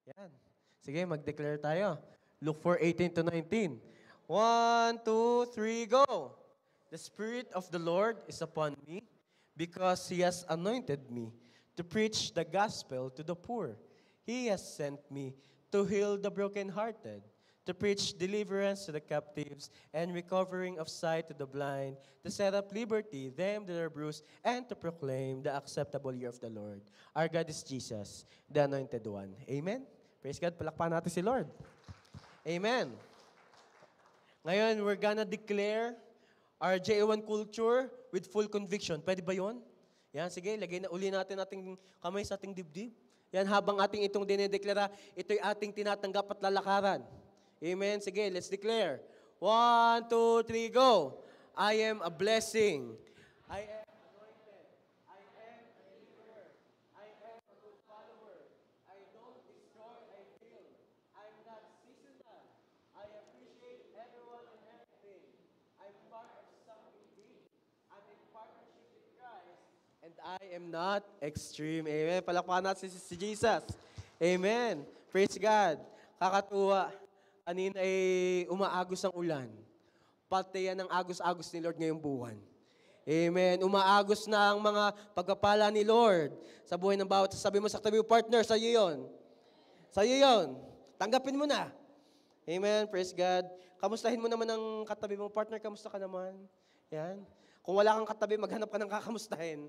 Yan. Sige, mag-declare tayo. Luke 4:18 to 19. 1, 2, 3, go! The Spirit of the Lord is upon me because He has anointed me to preach the gospel to the poor. He has sent me to heal the brokenhearted, to preach deliverance to the captives and recovering of sight to the blind, to set up liberty them that are bruised, and to proclaim the acceptable year of the Lord. Our God is Jesus, the Anointed One. Amen? Praise God. Palakpakan natin si Lord. Amen. Ngayon, we're gonna declare our J1 culture with full conviction. Pwede ba yun? Yan, sige, lagay na uli natin ating kamay sa ating dibdib. Yan, habang ating itong dinideklara, ito'y ating tinatanggap at lalakaran. Amen? Sige, let's declare. 1, 2, 3, go! I am a blessing. I am anointed. I am a deliverer. I am a good follower. I don't destroy, I build. I'm not seasonal. I appreciate everyone and everything. I'm part of something big. I'm in partnership with Christ. And I am not extreme. Amen. Palakpakan natin si Jesus. Amen. Praise God. Kakatuwa. Kanina ay umaagos ang ulan. Pati yan ang agos-agos ni Lord ngayong buwan. Amen. Umaagos na ang mga pagpapala ni Lord sa buhay ng bawat. Sabi mo sa katabi mo, partner, sa iyo yun. Sa iyo yun. Tanggapin mo na. Amen. Praise God. Kamustahin mo naman ang katabi mo. Partner, kamusta ka naman? Yan. Kung wala kang katabi, maghanap ka ng kakamustahin.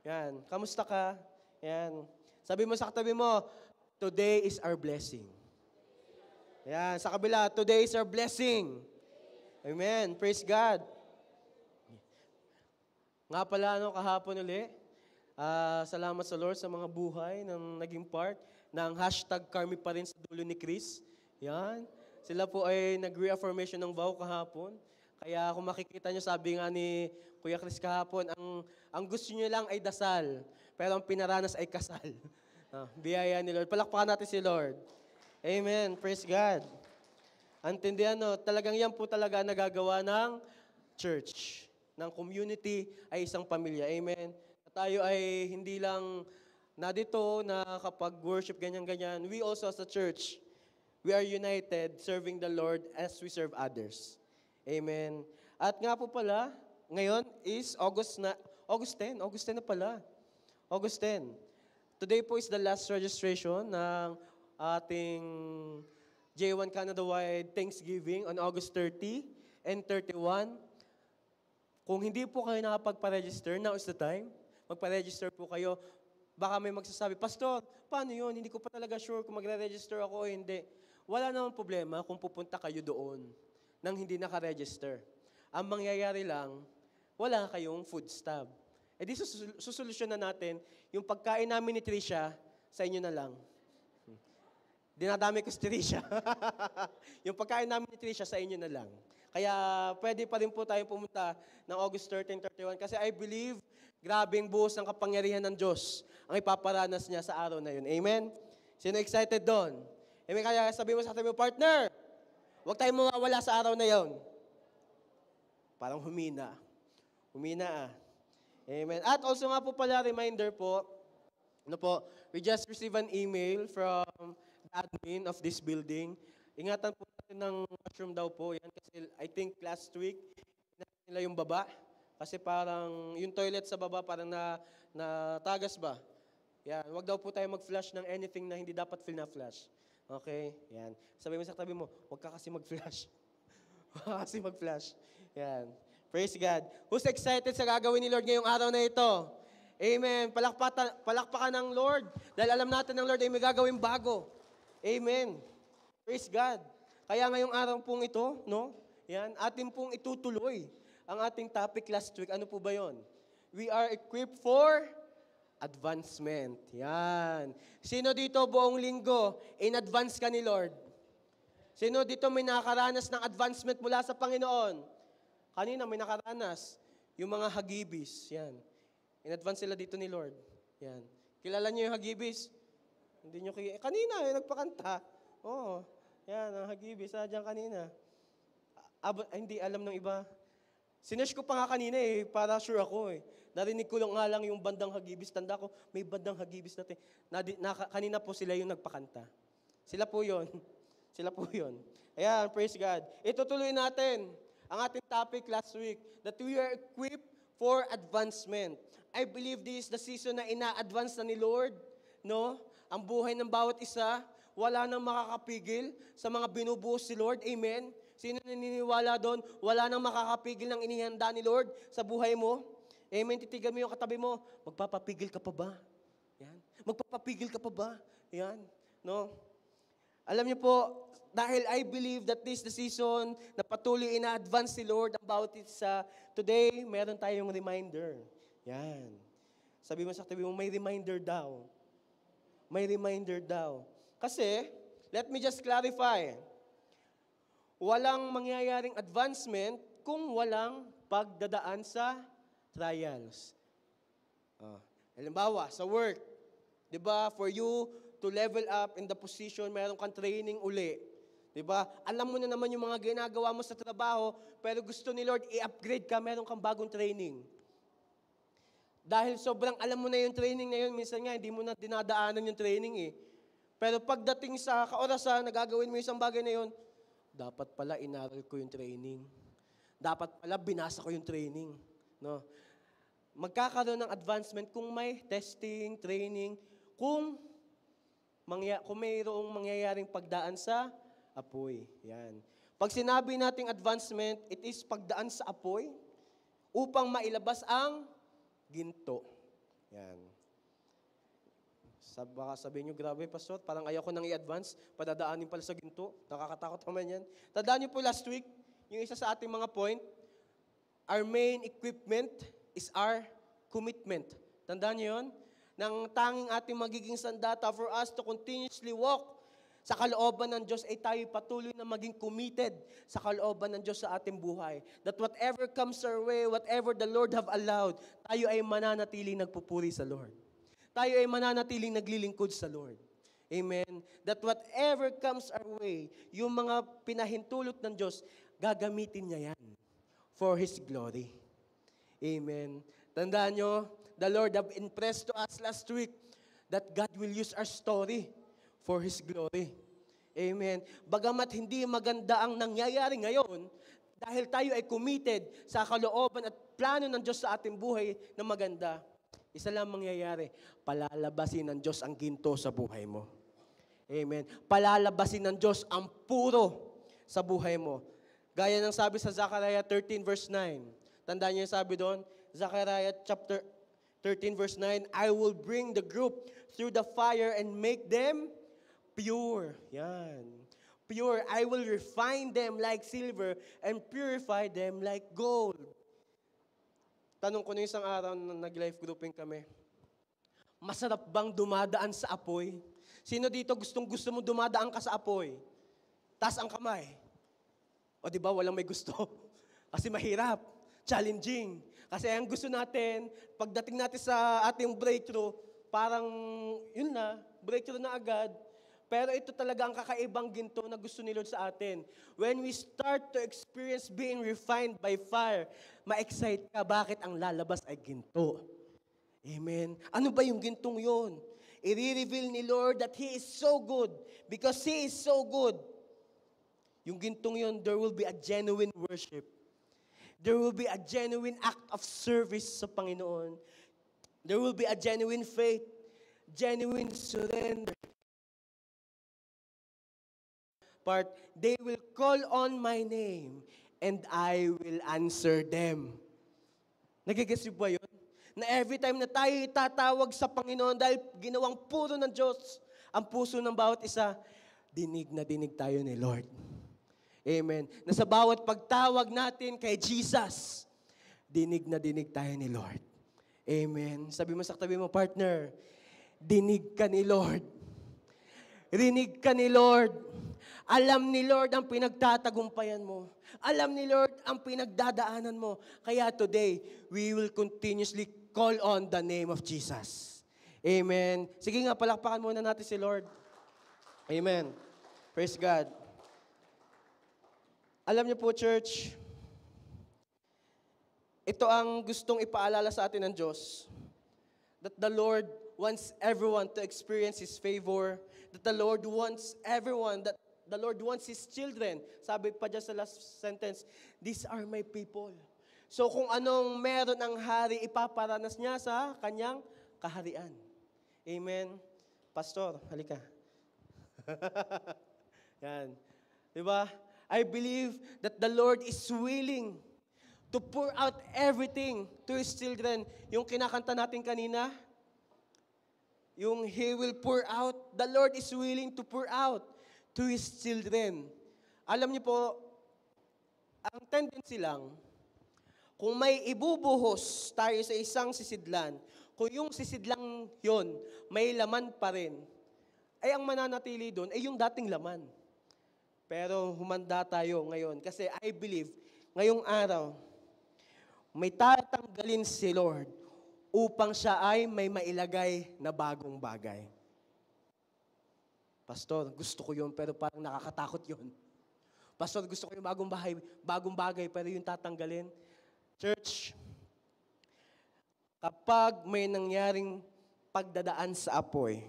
Yan. Kamusta ka? Yan. Sabi mo sa katabi mo, today is our blessing. Yan. Sa kabila, today is our blessing. Amen. Praise God. Nga pala, kahapon uli, salamat sa Lord sa mga buhay ng naging part ng hashtag Kami pa rin sa dulo ni Chris. Yan. Sila po ay nag-reaffirmation ng vow kahapon. Kaya kung makikita nyo, sabi nga ni Kuya Chris kahapon, ang gusto nyo lang ay dasal, pero ang pinaranas ay kasal. Biyaya ni Lord. Palakpakan natin si Lord. Amen. Praise God. Antindihan, talagang yan po talaga nagagawa ng church, ng community ay isang pamilya. Amen. Tayo ay hindi lang na dito na kapag worship ganyan-ganyan. We also as a church, we are united serving the Lord as we serve others. Amen. At nga po pala, ngayon is August 10 na pala. August 10. Today po is the last registration ng ating J1 Canada-wide Thanksgiving on August 30 and 31. Kung hindi po kayo nakapagpa-register, now is the time. Magpa-register po kayo. Baka may magsasabi, Pastor, paano yun? Hindi ko pa talaga sure kung magre-register ako o hindi. Wala namang problema kung pupunta kayo doon nang hindi naka-register. Ang mangyayari lang, wala kayong food stub. E di susolusyon na natin, yung pagkain namin ni Tricia, sa inyo na lang. Dinadami ko si Tricia. Yung pagkain namin ni Tricia, sa inyo na lang. Kaya pwede pa rin po tayong pumunta ng August 13, 31 kasi I believe grabing buhos ng kapangyarihan ng Diyos ang ipaparanas niya sa araw na yun. Amen? Sino excited doon? Amen? Kaya sabi mo sa katabi mo, partner, huwag tayong mawawala sa araw na yun. Parang humina. Humina ah. Amen. At also nga po pala, reminder po, we just received an email from the admin of this building. Ingatan po natin ng washroom daw po. Yan kasi I think last week, nila yung baba. Kasi parang yung toilet sa baba parang tagas ba? Yan. Huwag daw po tayo mag-flush ng anything na hindi dapat flash. Okay? Yan. Sabi mo sa tabi mo, huwag ka kasi mag-flush. Huwag ka kasi mag-flush. Yan. Praise God. Who's excited sa gagawin ni Lord ngayong araw na ito? Amen. Palakpakan ng Lord. Dahil alam natin ng Lord ay may gagawin bago. Amen. Praise God. Kaya ngayong araw pong ito, yan, atin pong itutuloy ang ating topic last week. Ano po ba yon? We are equipped for advancement. Yan. Sino dito buong linggo, in advance ka ni Lord? Sino dito may nakaranas ng advancement mula sa Panginoon? Kanina may nakaranas. Yung mga hagibis. Yan. In advance sila dito ni Lord. Yan. Kilala niyo yung hagibis? Hindi niyo kanina, nagpakanta. Oo. Yan, ang hagibis. Diyan kanina. Hindi alam ng iba. Sinesh ko pa nga kanina para sure ako Narinig ko lang nga lang yung bandang hagibis. Tanda ko, may bandang hagibis natin. Kanina po sila yung nagpakanta. Sila po yun. Sila po yun. Ayan, praise God. Itutuloy natin ang ating topic last week, that we are equipped for advancement. I believe this is the season na ina-advance na ni Lord, no? Ang buhay ng bawat isa, wala nang makakapigil sa mga binubuhos si Lord. Amen? Sino naniniwala doon? Wala nang makakapigil ng inihanda ni Lord sa buhay mo. Amen? Titigan mo yung katabi mo, magpapapigil ka pa ba? Yan. Magpapapigil ka pa ba? Yan. No? Alam niyo po, dahil I believe that this is the season na patuloy ina-advance si Lord ang bawat isa. Today, meron tayong reminder. Yan. Sabi mo sa katabi mo, may reminder daw. May reminder daw. Kasi, let me just clarify. Walang mangyayaring advancement kung walang pagdadaan sa trials. Halimbawa, sa work, di ba, for you to level up in the position, meron kang training uli. Diba? Alam mo na naman yung mga ginagawa mo sa trabaho, pero gusto ni Lord i-upgrade ka, meron kang bagong training. Dahil sobrang alam mo na yung training na yun, minsan nga hindi mo na dinadaanan yung training eh. Pero pagdating sa kaorasan, nagagawin mo yung isang bagay na yun, dapat pala inaral ko yung training. Dapat pala binasa ko yung training. No? Magkakaroon ng advancement kung may testing, training, kung mayroong mangyayaring pagdaan sa apoy. Yan. Pag sinabi nating advancement, it is pagdaan sa apoy upang mailabas ang ginto. Yan. Baka sabihin nyo, grabe, Pastor, parang ayaw ko nang i-advance, padadaanin pala sa ginto. Nakakatakot naman yan. Tandaan nyo po last week, yung isa sa ating mga point, our main equipment is our commitment. Tandaan nyo yun? Nang tanging ating magiging sandata for us to continuously walk sa kalooban ng Diyos ay tayo patuloy na maging committed sa kalooban ng Diyos sa ating buhay. That whatever comes our way, whatever the Lord have allowed, tayo ay mananatiling nagpupuri sa Lord. Tayo ay mananatiling naglilingkod sa Lord. Amen? That whatever comes our way, yung mga pinahintulot ng Diyos, gagamitin niya yan for His glory. Amen? Tandaan nyo, the Lord have impressed to us last week that God will use our story for His glory. Amen. Bagamat hindi maganda ang nangyayari ngayon, dahil tayo ay committed sa kalooban at plano ng Diyos sa ating buhay na maganda, isa lang mangyayari, palalabasin ng Diyos ang ginto sa buhay mo. Amen. Palalabasin ng Diyos ang puro sa buhay mo. Gaya ng sabi sa Zechariah 13 verse 9. Tandaan niyo yung sabi doon? Zechariah chapter 13 verse 9, I will bring the group through the fire and make them pure. Yan. Pure. I will refine them like silver and purify them like gold. Tanong ko na isang araw na nag-life grouping kami, masarap bang dumadaan sa apoy? Sino dito gustong-gusto mo dumadaan ka sa apoy? Taas ang kamay. O di ba walang may gusto? Kasi mahirap. Challenging. Kasi ang gusto natin, pagdating natin sa ating breakthrough, parang yun na, breakthrough na agad. Pero ito talaga ang kakaibang ginto na gusto ni Lord sa atin. When we start to experience being refined by fire, ma-excite ka, bakit ang lalabas ay ginto? Amen. Ano ba yung gintong yun? I-reveal ni Lord that He is so good. Because He is so good. Yung gintong yun, there will be a genuine worship. There will be a genuine act of service sa Panginoon. There will be a genuine faith, genuine surrender. Part, they will call on my name and I will answer them. Nagigets niyo ba yun? Na every time na tayo itatawag sa Panginoon dahil ginawang puro ng Diyos ang puso ng bawat isa, dinig na dinig tayo ni Lord. Amen. Na sa bawat pagtawag natin kay Jesus, dinig na dinig tayo ni Lord. Amen. Sabi mo sa katabi mo, partner, dinig ka ni Lord. Rinig ka ni Lord. Alam ni Lord ang pinagtatagumpayan mo. Alam ni Lord ang pinagdadaanan mo. Kaya today, we will continuously call on the name of Jesus. Amen. Sige nga, palakpakan muna natin si Lord. Amen. Praise God. Alam niyo po, church, ito ang gustong ipaalala sa atin ng Diyos. That the Lord wants everyone to experience His favor, that the Lord wants everyone, that the Lord wants His children. Sabi pa dyan sa last sentence, these are my people. So kung anong meron ang hari, ipaparanas niya sa kanyang kaharian. Amen. Pastor, halika. Yan. Diba? I believe that the Lord is willing to pour out everything to His children. Yung kinakanta natin kanina, yung He will pour out, the Lord is willing to pour out to His children. Alam niyo po, ang tendency lang, kung may ibubuhos tayo sa isang sisidlan, kung yung sisidlang yon may laman pa rin, ay ang mananatili doon ay yung dating laman. Pero humanda tayo ngayon kasi I believe, ngayong araw, may tatanggalin si Lord upang siya ay may mailagay na bagong bagay. Pastor, gusto ko yun pero parang nakakatakot yun. Pastor, gusto ko yung bagong bagay pero yung tatanggalin. Church, kapag may nangyaring pagdadaan sa apoy,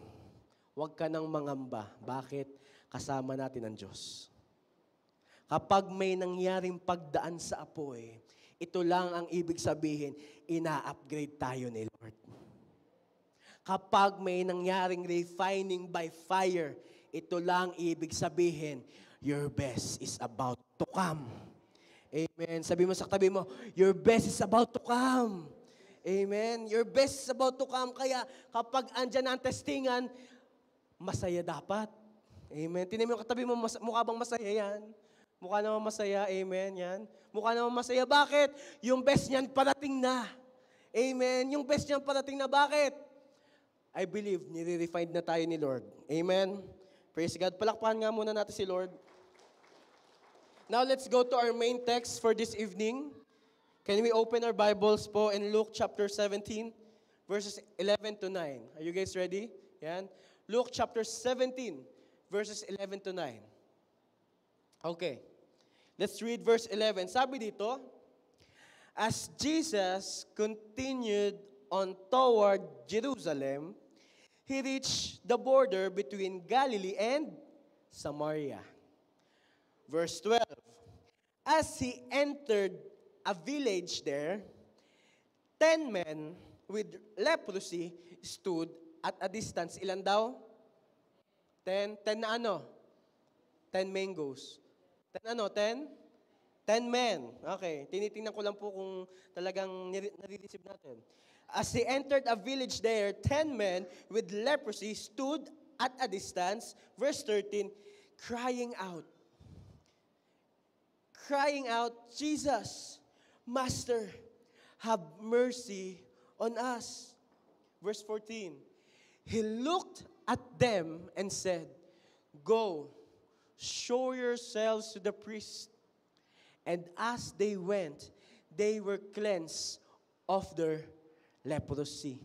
huwag ka nang mangamba. Bakit? Kasama natin ang Diyos. Kapag may nangyaring pagdaan sa apoy, ito lang ang ibig sabihin, ina-upgrade tayo ni Lord. Kapag may nangyaring refining by fire, ito lang ibig sabihin, your best is about to come. Amen. Sabi mo sa katabi mo, your best is about to come. Amen. Your best is about to come. Kaya kapag andyan ang testingan, masaya dapat. Amen. Tingnan mo yung katabi mo, mukha bang masaya yan? Mukha naman masaya. Amen. Yan. Mukha naman masaya. Bakit? Yung best niyan parating na. Amen. Yung best niyan parating na. Bakit? I believe, nire-refine na tayo ni Lord. Amen. Praise God. Palakpakan nga muna natin si Lord. Now, let's go to our main text for this evening. Can we open our Bibles po in Luke chapter 17, verses 11 to 9. Are you guys ready? Yan. Luke chapter 17, verses 11 to 9. Okay. Let's read verse 11. Sabi dito, as Jesus continued on toward Jerusalem, He reached the border between Galilee and Samaria. Verse 12, as He entered a village there, 10 men with leprosy stood at a distance. Ilan daw? 10 na ano? 10 mangoes. 10 ano? 10 men. Okay. Tinitingnan ko lang po kung talagang nare-receive natin. As He entered a village there, 10 men with leprosy stood at a distance. Verse 13, crying out, Jesus, Master, have mercy on us. Verse 14, He looked at them and said, go, show yourselves to the priest. And as they went, they were cleansed of their leprosy.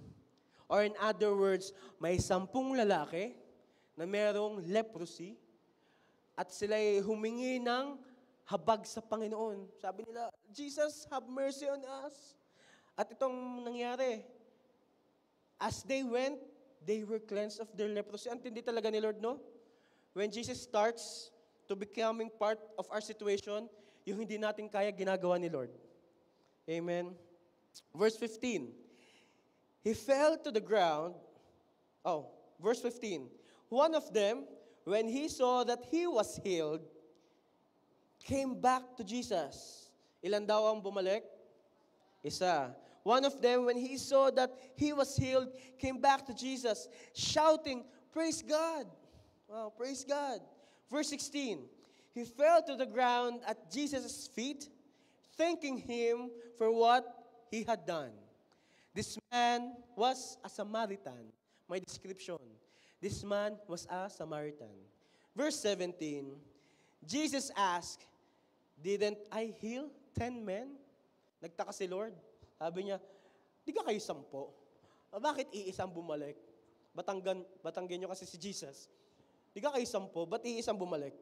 Or in other words, may 10 lalaki na merong leprosy at sila'y humingi ng habag sa Panginoon. Sabi nila, Jesus, have mercy on us. At itong nangyari, as they went, they were cleansed of their leprosy. Antindi talaga ni Lord, no? When Jesus starts to becoming part of our situation, yung hindi natin kaya, ginagawa ni Lord. Amen. Verse 15, He fell to the ground. Oh, verse 15. One of them, when he saw that he was healed, came back to Jesus. Ilan daw ang bumalik? Isa. One of them, when he saw that he was healed, came back to Jesus, shouting, praise God. Wow, praise God. Verse 16, he fell to the ground at Jesus' feet, thanking Him for what He had done. This man was a Samaritan. My description. This man was a Samaritan. Verse 17, Jesus asked, didn't I heal 10 men? Nagtaka si Lord. Sabi niya, di ka kayo 10? Bakit iisang bumalik? Batanggan nyo kasi si Jesus. Di ka kayo 10? Ba't iisang bumalik?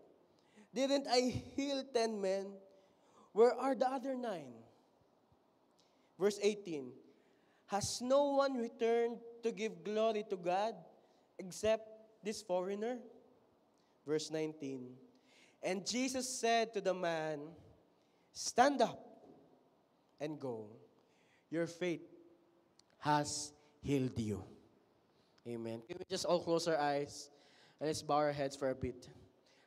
Didn't I heal 10 men? Where are the other 9? Verse 18, has no one returned to give glory to God except this foreigner? Verse 19. And Jesus said to the man, stand up and go. Your faith has healed you. Amen. Can we just all close our eyes and let's bow our heads for a bit.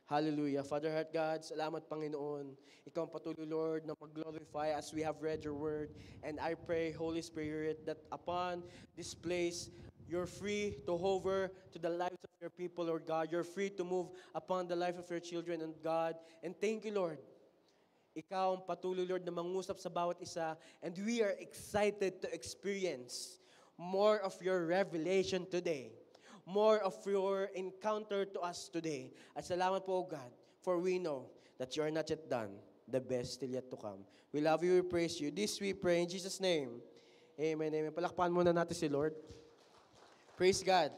Hallelujah. Father, heart God, salamat Panginoon. Ikaw ang patuloy, Lord, na mag-glorify as we have read your word. And I pray, Holy Spirit, that upon this place, you're free to hover to the lives of your people, Lord God. You're free to move upon the life of your children, and God. And thank you, Lord. Ikaw ang patuloy, Lord, na mangusap sa bawat isa. And we are excited to experience more of your revelation today. More of your encounter to us today. At salamat po, God, for we know that you are not yet done. The best still yet to come. We love you, we praise you. This we pray in Jesus' name. Amen, amen. Palakpakan muna natin si Lord. Praise God.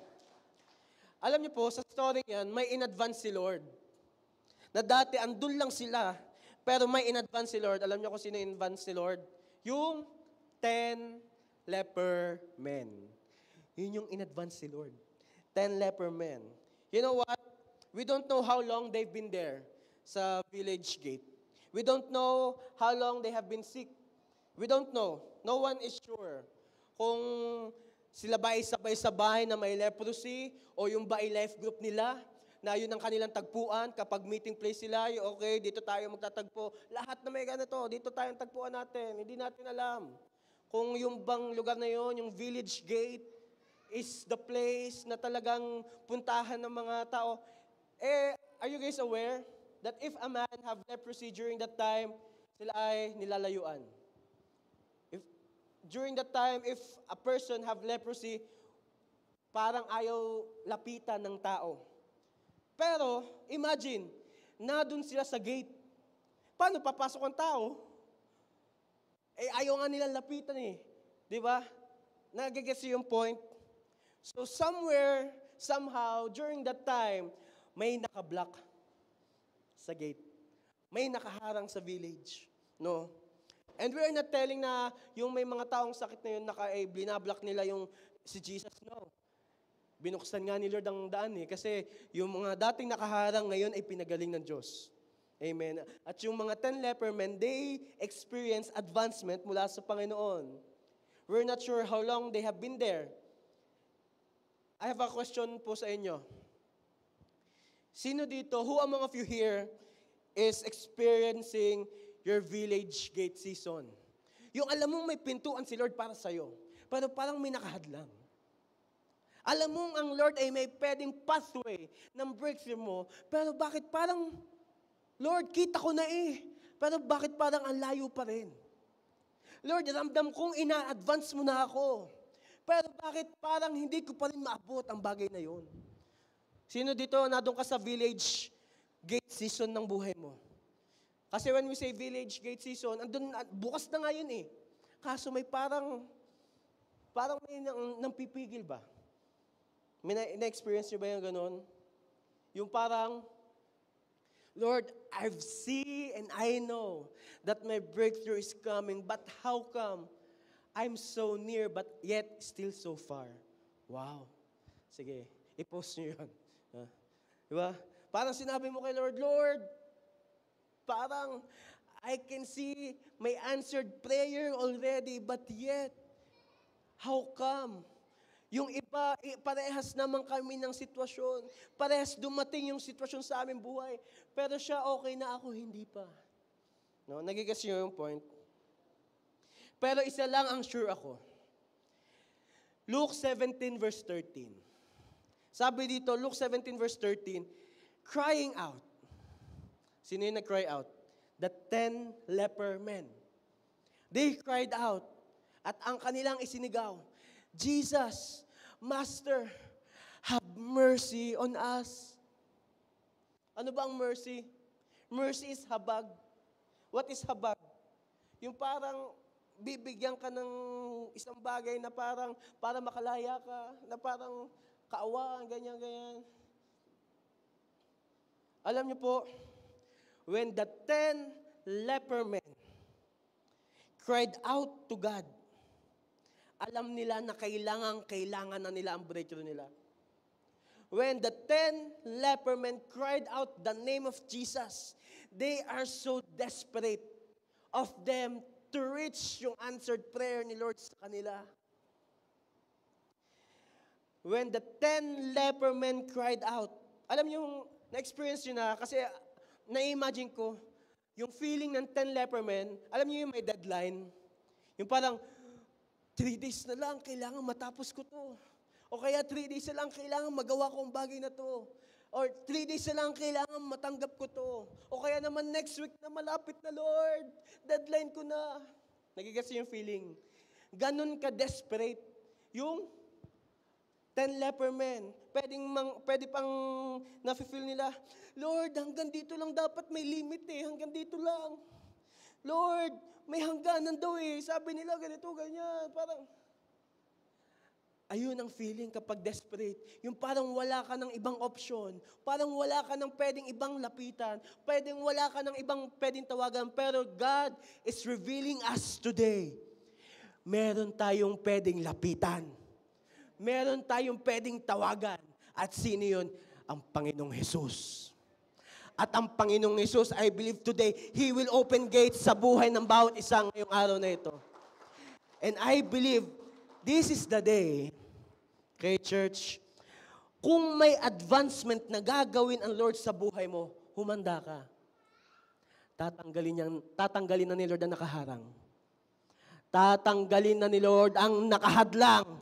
Alam niyo po, sa story yan, may in-advance si Lord. Na dati, andun lang sila, pero may in-advance si Lord. Alam niyo kung sino in-advance si Lord? Yung 10 leper men. Yun yung in-advance si Lord. 10 leper men. You know what? We don't know how long they've been there sa village gate. We don't know how long they have been sick. We don't know. No one is sure kung sila ba ay sabay sa bahay na may leprosy o yung ba ay life group nila na yun ang kanilang tagpuan kapag meeting place sila, okay, dito tayo magtatagpo. Lahat na may ganito, dito tayong tagpuan natin. Hindi natin alam kung yung bang lugar na yun, yung village gate, is the place na talagang puntahan ng mga tao. Are you guys aware that if a man have leprosy during that time, sila ay nilalayuan? During that time, if a person have leprosy, parang ayaw lapitan ng tao. Pero, imagine, na dun sila sa gate. Paano papasok ang tao? Ayaw nga nilang lapitan eh. Di ba? Nagigets yung point? So somewhere, somehow, during that time, may nakablock sa gate. May nakaharang sa village. No? And we're not telling na yung may mga taong sakit na yun, binablock nila yung si Jesus. No. Binuksan nga ni Lord ang daan eh. Kasi yung mga dating nakaharang ngayon ay pinagaling ng Diyos. Amen. At yung mga 10 leper men, they experience advancement mula sa Panginoon. We're not sure how long they have been there. I have a question po sa inyo. Sino dito, who among of you here is experiencing your village gate season? Yung alam mong may pintuan si Lord para sa'yo, pero parang may nakahadlang. Alam mong ang Lord ay may pwedeng pathway ng breakthrough mo, pero bakit parang, Lord, kita ko na eh, pero bakit parang ang layo pa rin? Lord, ramdam kong ina-advance mo na ako, pero bakit parang hindi ko pa rin maabot ang bagay na yon? Sino dito, nadong ka sa village gate season ng buhay mo? Kasi when we say village gate season, andun, bukas na nga yun eh. Kaso may parang may nang pipigil ba? May na-experience nyo ba yung ganon? Yung parang, Lord, I've seen and I know that my breakthrough is coming, but how come I'm so near but yet still so far? Wow. Sige, i-post nyo yun. Diba? Parang sinabi mo kay Lord, Lord, parang I can see my answered prayer already, but yet, how come? Yung iba, parehas naman kami ng sitwasyon. Parehas dumating yung sitwasyon sa aming buhay. Pero siya, okay na ako, hindi pa. No? Nagigas nyo yung point. Pero isa lang ang sure ako. Luke 17 verse 13. Sabi dito, Luke 17 verse 13, crying out. Sino yung nag-cry out? The 10 leper men. They cried out. At ang kanilang isinigaw, Jesus, Master, have mercy on us. Ano ba ang mercy? Mercy is habag. What is habag? Yung parang bibigyan ka ng isang bagay na parang para makalaya ka, na parang kaawaan, ganyan. Alam niyo po, when the 10 leper men cried out to God, alam nila na kailangan na nila ang breakthrough nila. When the 10 leper men cried out the name of Jesus, they are so desperate of them to reach yung answered prayer ni Lord sa kanila. When the 10 leper men cried out, alam niyo yung na-experience nyo na, kasi na-imagine ko, yung feeling ng 10 leper men, alam niyo yung may deadline, yung parang, 3 days na lang, kailangan matapos ko to. O kaya 3 days na lang, kailangan magawa ko ang bagay na to. Or 3 days na lang, kailangan matanggap ko to. O kaya naman next week na malapit na, Lord. Deadline ko na. Nagigets yung feeling. Ganon ka-desperate. Yung 10 leper men, pwede pang nafe-feel nila, Lord, hanggang dito lang dapat may limit eh. Hanggang dito lang. Lord, may hangganan daw eh. Sabi nila ganito, ganyan. Parang, ayun ang feeling kapag desperate. Yung parang wala ka ng ibang option. Parang wala ka ng pwedeng ibang lapitan. Wala ka ng ibang pwedeng tawagan. Pero God is revealing us today. Meron tayong pwedeng lapitan. Meron tayong pwedeng tawagan. At sino yun? Ang Panginoong Jesus. At ang Panginoong Jesus, I believe today, He will open gates sa buhay ng bawat isang ngayong araw na ito. And I believe, this is the day, okay, church, kung may advancement na gagawin ang Lord sa buhay mo, humanda ka. Tatanggalin na ni Lord ang nakaharang. Tatanggalin na ni Lord ang nakahadlang.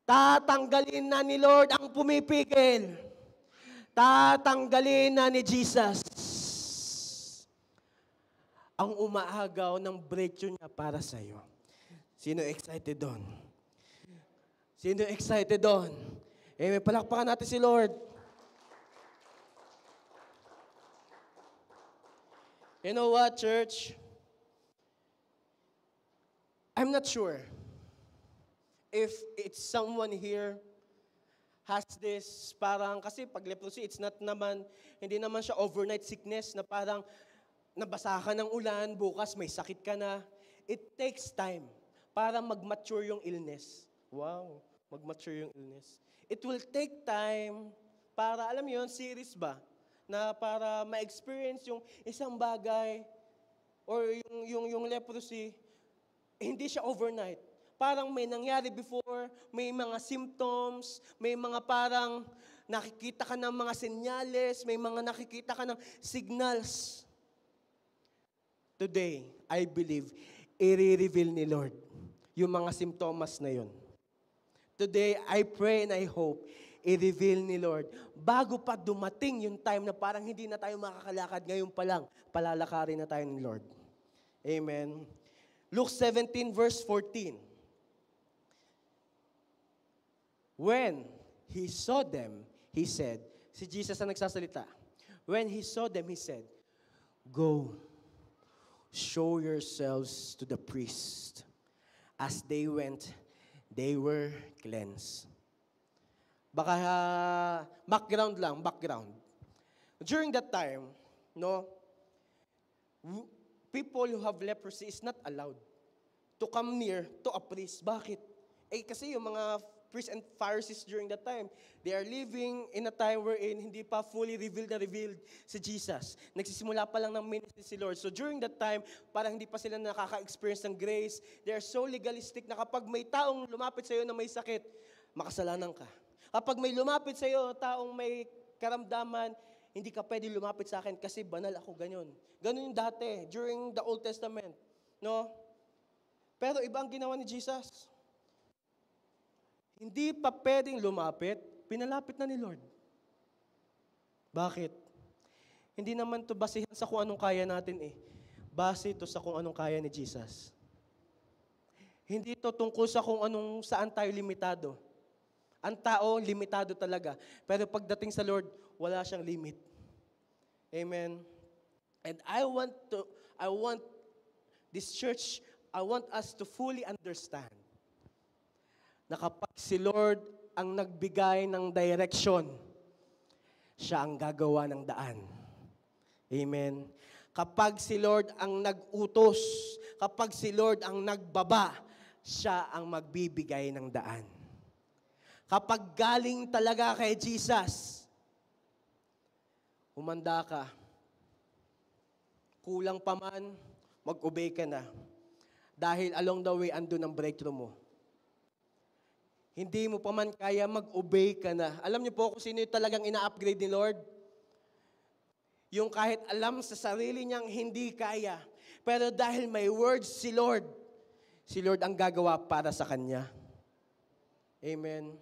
Tatanggalin na ni Lord ang pumipigil. Tatanggalin na ni Jesus ang umaagaw ng breakthrough niya para sa iyo. Sino excited doon? Sino excited doon? May palakpakan natin si Lord. You know what, church? I'm not sure if it's someone here has this parang, kasi pag leprosy, it's not naman, hindi naman siya overnight sickness na parang nabasa ka ng ulan, bukas may sakit ka na. It takes time para mag-mature yung illness. Wow, mag-mature yung illness. It will take time para, alam mo yun, series ba? Na para ma-experience yung isang bagay or yung leprosy, hindi siya overnight. Parang may nangyari before, may mga symptoms, may mga parang nakikita ka ng mga senyales, may mga nakikita ka ng signals. Today, I believe, i-reveal ni Lord yung mga simptomas na yun. Today, I pray and I hope, i-reveal ni Lord. Bago pa dumating yung time na parang hindi na tayo makakalakad, ngayon pa lang, palalakarin na tayo ni Lord. Amen. Luke 17 verse 14. When He saw them, He said, si Jesus ang nagsasalita. When He saw them, He said, go, show yourselves to the priest. As they went, they were cleansed. Baka background. During that time, no, people who have leprosy is not allowed to come near to a priest. Bakit? Kasi yung mga priests and Pharisees during that time, they are living in a time wherein hindi pa fully revealed si Jesus. Nagsisimula pa lang ng ministry si Lord. So during that time, parang hindi pa sila nakaka-experience ng grace. They are so legalistic na kapag may taong lumapit sa iyo na may sakit, makasalanan ka. Kapag may lumapit sa iyo, taong may karamdaman, hindi ka pwede lumapit sa akin kasi banal ako, ganyan. Ganun yung dati, during the Old Testament. No? Pero iba ang ginawa ni Jesus. Hindi pa pwedeng lumapit, pinalapit na ni Lord. Bakit? Hindi naman to basehan sa kung anong kaya natin eh. Base ito sa kung anong kaya ni Jesus. Hindi ito tungkol sa kung anong saan tayo limitado. Ang tao, limitado talaga. Pero pagdating sa Lord, wala siyang limit. Amen. And I want this church, I want us to fully understand na kapag si Lord ang nagbigay ng direction, siya ang gagawa ng daan. Amen. Kapag si Lord ang nag-utos, kapag si Lord ang nagbaba, siya ang magbibigay ng daan. Kapag galing talaga kay Jesus, humanda ka. Kulang pa man, mag-obey ka na. Dahil along the way, andun ang breakthrough mo. Hindi mo pa man kaya, mag-obey ka na. Alam niyo po kung sino yung talagang ina-upgrade ni Lord? Yung kahit alam sa sarili niyang hindi kaya. Pero dahil may words si Lord ang gagawa para sa kanya. Amen.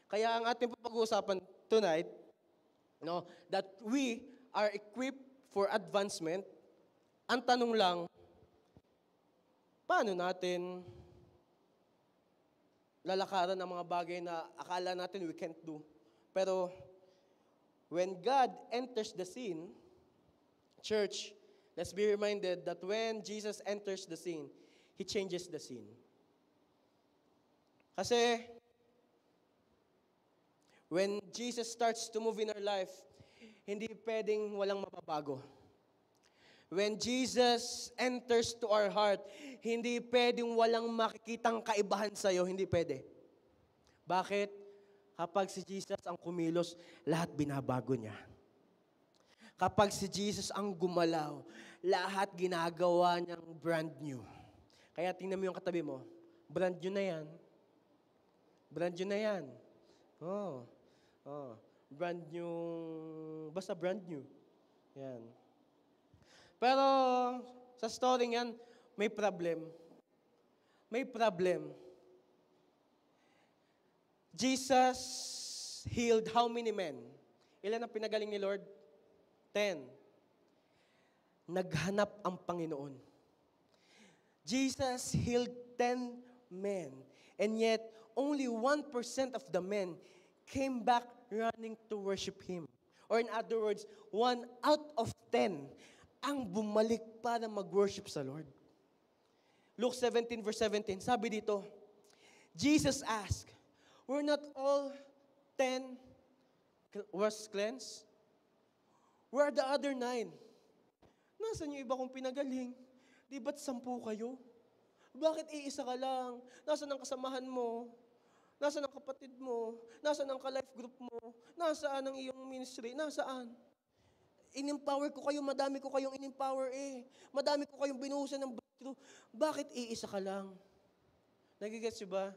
Kaya ang ating pag-uusapan tonight, that we are equipped for advancement. Ang tanong lang, paano natin lalakaran ang mga bagay na akala natin we can't do? Pero when God enters the scene, church, let's be reminded that when Jesus enters the scene, He changes the scene. Kasi when Jesus starts to move in our life, hindi pwedeng walang mapabago. When Jesus enters to our heart, hindi pwedeng walang makikitang kaibahan sa'yo. Hindi pwede. Bakit? Kapag si Jesus ang kumilos, lahat binabago niya. Kapag si Jesus ang gumalaw, lahat ginagawa niyang brand new. Kaya tingnan mo yung katabi mo, brand new na yan. Brand new na yan. Brand new, basta brand new. Yan. Pero sa story yan, may problem. May problem. Jesus healed how many men? Ilan ang pinagaling ni Lord? 10. Naghanap ang Panginoon. Jesus healed 10 men. And yet, only 1% of the men came back running to worship Him. Or in other words, 1 out of 10 ang bumalik para mag-worship sa Lord. Luke 17 verse 17, sabi dito, Jesus asked, were not all 10 was cleansed? Where are the other 9? Nasaan yung iba kong pinagaling? Di ba't 10 kayo? Bakit iisa ka lang? Nasaan ang kasamahan mo? Nasaan ang kapatid mo? Nasaan ang ka-life group mo? Nasaan ang iyong ministry? Nasaan? In-empower ko kayo, madami ko kayong in-empower Madami ko kayong binuhusan ng breakthrough. Bakit iisa ka lang? Nagigets niyo ba?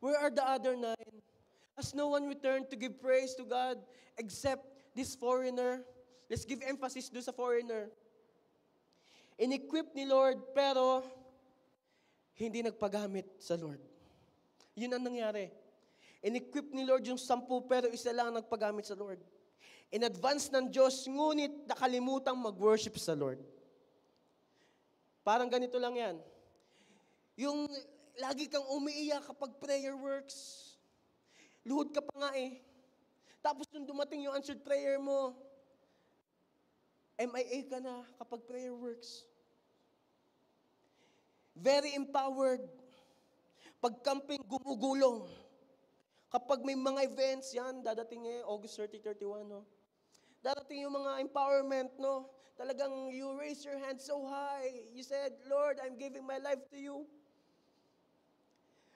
Where are the other 9? As no one returned to give praise to God except this foreigner. Let's give emphasis do sa foreigner. In-equip ni Lord, pero hindi nagpagamit sa Lord. Yun ang nangyari. In-equip ni Lord yung 10, pero isa lang nagpagamit sa Lord. In advance ng Diyos, ngunit nakalimutang mag-worship sa Lord. Parang ganito lang yan. Yung lagi kang umiiyak kapag prayer works. Luhod ka pa nga Tapos nung dumating yung answered prayer mo, MIA ka na kapag prayer works. Very empowered. Pag camping, gumugulong. Kapag may mga events, yan, dadating August 30, 31, no? Darating yung mga empowerment, no? Talagang you raise your hand so high. You said, Lord, I'm giving my life to you.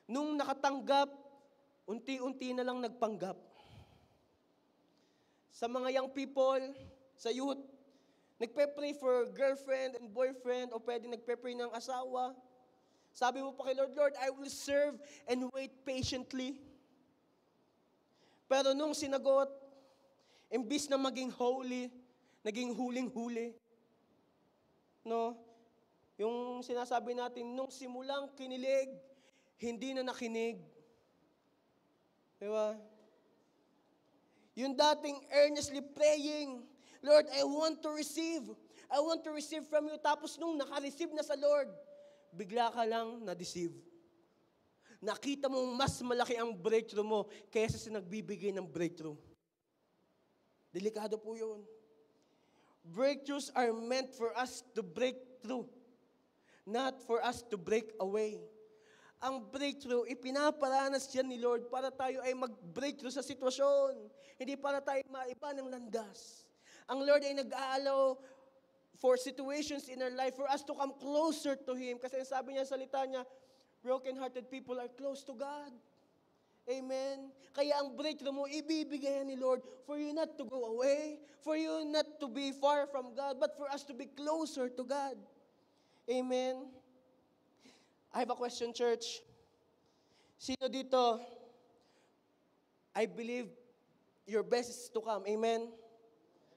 Nung nakatanggap, unti-unti na lang nagpanggap. Sa mga young people, sa youth, nagpe-pray for girlfriend and boyfriend o pwede nagpe-pray ng asawa. Sabi mo pa kay Lord, Lord, I will serve and wait patiently. Pero nung sinagot, imbis na maging holy, naging huling-huli. No? Yung sinasabi natin, nung simulang kinilig, hindi na nakinig. Diba? Yung dating earnestly praying, Lord, I want to receive. I want to receive from you. Tapos nung naka-receive na sa Lord, bigla ka lang na-deceive. Nakita mong mas malaki ang breakthrough mo kaysa sa nagbibigay ng breakthrough. Delikado po yun. Breakthroughs are meant for us to break through, not for us to break away. Ang breakthrough, ipinaparanas yan ni Lord para tayo ay mag-breakthrough sa sitwasyon. Hindi para tayo maiba ng landas. Ang Lord ay nag-aalaw for situations in our life for us to come closer to Him. Kasi sabi niya sa salita niya, broken-hearted people are close to God. Amen? Kaya ang breakthrough mo, ibibigay ni Lord for you not to go away, for you not to be far from God, but for us to be closer to God. Amen? I have a question, church. Sino dito, I believe your best is to come. Amen?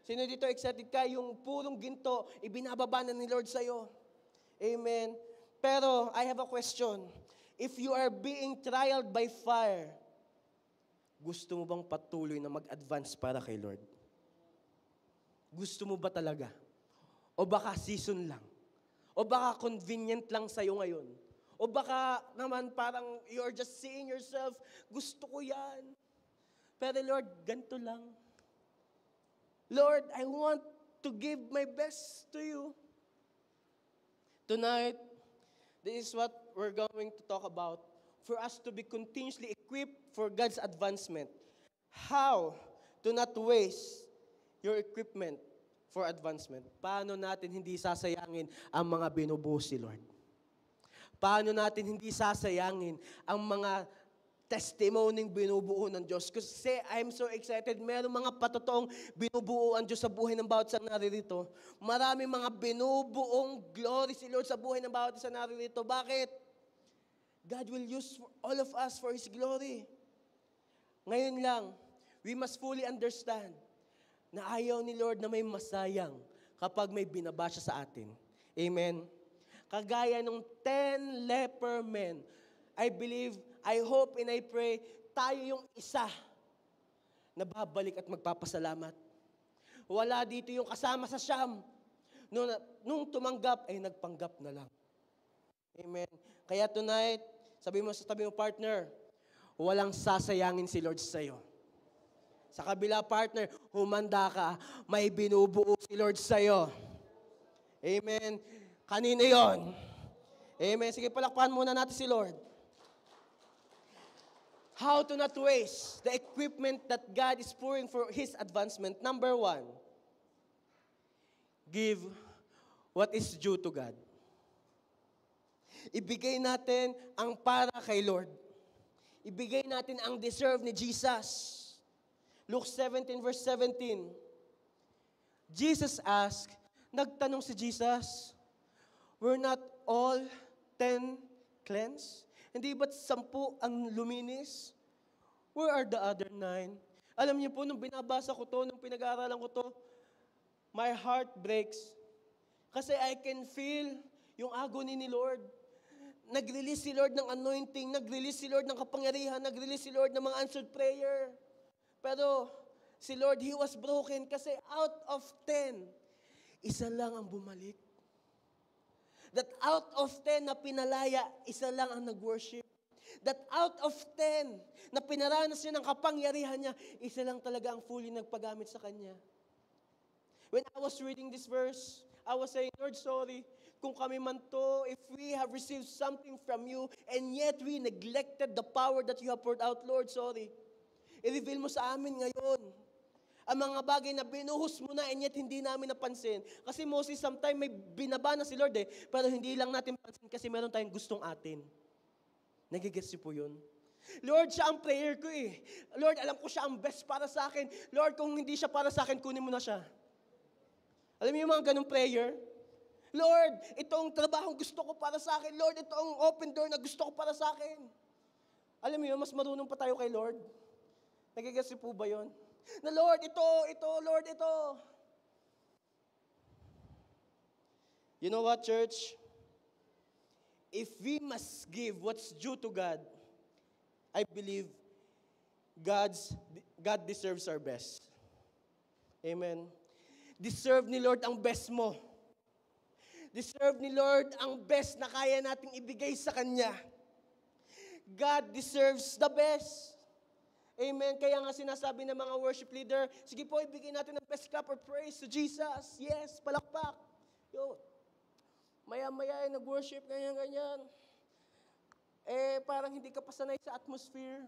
Sino dito excited ka? Yung purong ginto, ibinababa na ni Lord sa'yo. Amen? Pero, I have a question. If you are being trialed by fire, gusto mo bang patuloy na mag-advance para kay Lord? Gusto mo ba talaga? O baka season lang? O baka convenient lang sa'yo ngayon? O baka naman parang you're just seeing yourself, gusto ko yan. Pero Lord, ganito lang. Lord, I want to give my best to you. Tonight, this is what we're going to talk about for us to be continuously equipped for God's advancement. How to not waste your equipment for advancement. Paano natin hindi sasayangin ang mga binubuhos ni Lord? Paano natin hindi sasayangin ang mga testimony binubuo ng Diyos? Kasi I'm so excited. Meron mga patotoong binubuo ang Diyos sa buhay ng bawat isang naririto. Maraming mga binubuong glory si Lord sa buhay ng bawat isang naririto. Bakit? God will use all of us for His glory. Ngayon lang, we must fully understand na ayaw ni Lord na may masayang kapag may binaba siya sa atin. Amen? Kagaya ng 10 leper men, I believe, I hope and I pray, tayo yung isa na babalik at magpapasalamat. Wala dito yung kasama sa Siyam. Nung tumanggap, ay nagpanggap na lang. Amen. Kaya tonight, sabi mo sa tabi mo, partner, walang sasayangin si Lord sa'yo. Sa kabila, partner, humanda ka, may binubuo si Lord sa'yo. Amen. Kanino yon? Amen. Sige, palakpakan muna natin si Lord. How to not waste the equipment that God is pouring for His advancement. Number 1, give what is due to God. Ibigay natin ang para kay Lord. Ibigay natin ang deserve ni Jesus. Luke 17 verse 17. Jesus asked, nagtanong si Jesus, were not all 10 cleansed? Hindi ba't 10 ang luminis? Where are the other 9? Alam niyo po, nung binabasa ko to, nung pinag-aaralan ko to, my heart breaks. Kasi I can feel yung agony ni Lord. Nag-release si Lord ng anointing, nag-release si Lord ng kapangyarihan, nag-release si Lord ng mga answered prayer. Pero si Lord, He was broken kasi out of 10, isa lang ang bumalik. That out of 10 na pinalaya, isa lang ang nag-worship. That out of 10 na pinaranas niya ng kapangyarihan niya, isa lang talaga ang fully nagpagamit sa Kanya. When I was reading this verse, I was saying, Lord, sorry, kung kami man to, if we have received something from you, and yet we neglected the power that you have poured out, Lord, sorry. I-reveal mo sa amin ngayon ang mga bagay na binuhos mo na and yet hindi namin napansin. Kasi mostly sometimes may binaba na si Lord pero hindi lang natin pansin kasi meron tayong gustong atin. Nagigets niyo po yun? Lord, siya ang prayer ko Lord, alam ko siya ang best para sa akin. Lord, kung hindi siya para sa akin, kunin mo na siya. Alam niyo yung mga ganong prayer? Lord, itong trabaho gusto ko para sa akin. Lord, itong open door na gusto ko para sa akin. Alam niyo, mas marunong pa tayo kay Lord. Nagigets niyo po ba yun? Na Lord, ito, Lord, ito. You know what, church? If we must give what's due to God, I believe God deserves our best. Amen. Deserve ni Lord ang best mo. Deserve ni Lord ang best na kaya nating ibigay sa Kanya. God deserves the best. Amen. Kaya nga sinasabi ng mga worship leader, sige po, ibigay natin ng best clap or praise to Jesus. Yes, palakpak. Yo, maya-maya nag-worship, ganyan-ganyan. Parang hindi ka pa sanay sa atmosphere.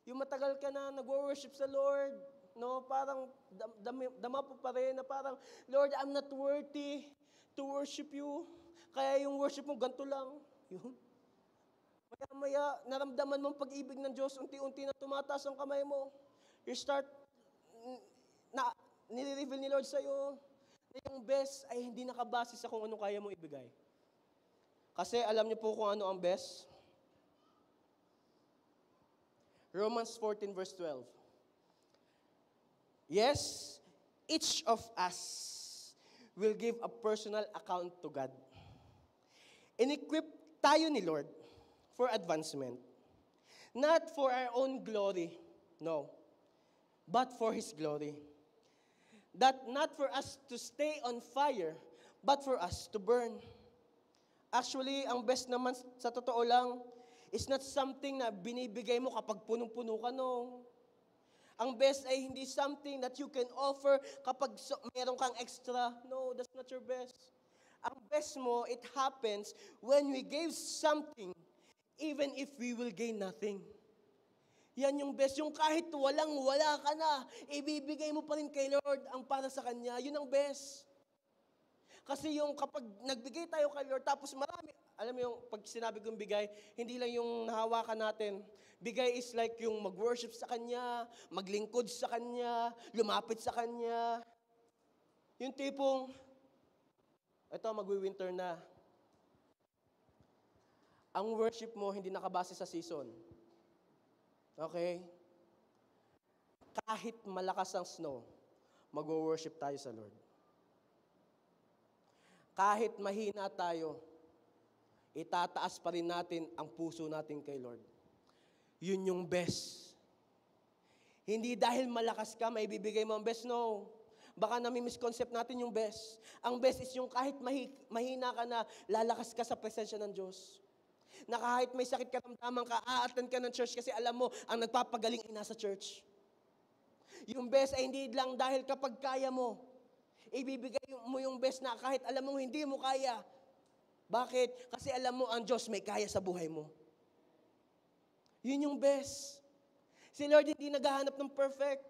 Yung matagal ka na nag-worship sa Lord, no, parang dama po pa rin na parang, Lord, I'm not worthy to worship you. Kaya yung worship mo, ganito lang. Yun. Maya-maya, naramdaman mong pag-ibig ng Diyos, unti-unti na tumataas ang kamay mo. You start, na, nire-reveal ni Lord sa'yo na yung best ay hindi nakabase sa kung ano kaya mong ibigay. Kasi alam niyo po kung ano ang best? Romans 14 verse 12. Yes, each of us will give a personal account to God. In-equip tayo ni Lord for advancement. Not for our own glory, no, but for His glory. That not for us to stay on fire, but for us to burn. Actually, ang best naman sa totoo lang is not something na binibigay mo kapag punong-puno ka, no. Ang best ay hindi something that you can offer kapag meron kang extra. No, that's not your best. Ang best mo, it happens when we gave something, even if we will gain nothing. Yan yung best. Yung kahit walang-wala ka na, ibibigay mo pa rin kay Lord ang para sa Kanya. Yun ang best. Kasi yung kapag nagbigay tayo kay Lord, tapos marami, alam mo yung pag sinabi kong bigay, hindi lang yung nahawakan natin. Bigay is like yung mag-worship sa Kanya, maglingkod sa Kanya, lumapit sa Kanya. Yung tipong, ito magwi-winter na. Ang worship mo hindi nakabase sa season. Okay? Kahit malakas ang snow, mag-worship tayo sa Lord. Kahit mahina tayo, itataas pa rin natin ang puso natin kay Lord. Yun yung best. Hindi dahil malakas ka, may bibigay mo ang best, no. Baka nami-misconcept natin yung best. Ang best is yung kahit mahina ka na, lalakas ka sa presensya ng Diyos. Na kahit may sakit karamdaman ka, a-attend ka ng church kasi alam mo, ang nagpapagaling ay nasa church. Yung best ay hindi lang dahil kapag kaya mo, ibibigay mo yung best na kahit alam mo hindi mo kaya. Bakit? Kasi alam mo ang Diyos may kaya sa buhay mo. Yun yung best. Si Lord hindi naghahanap ng perfect.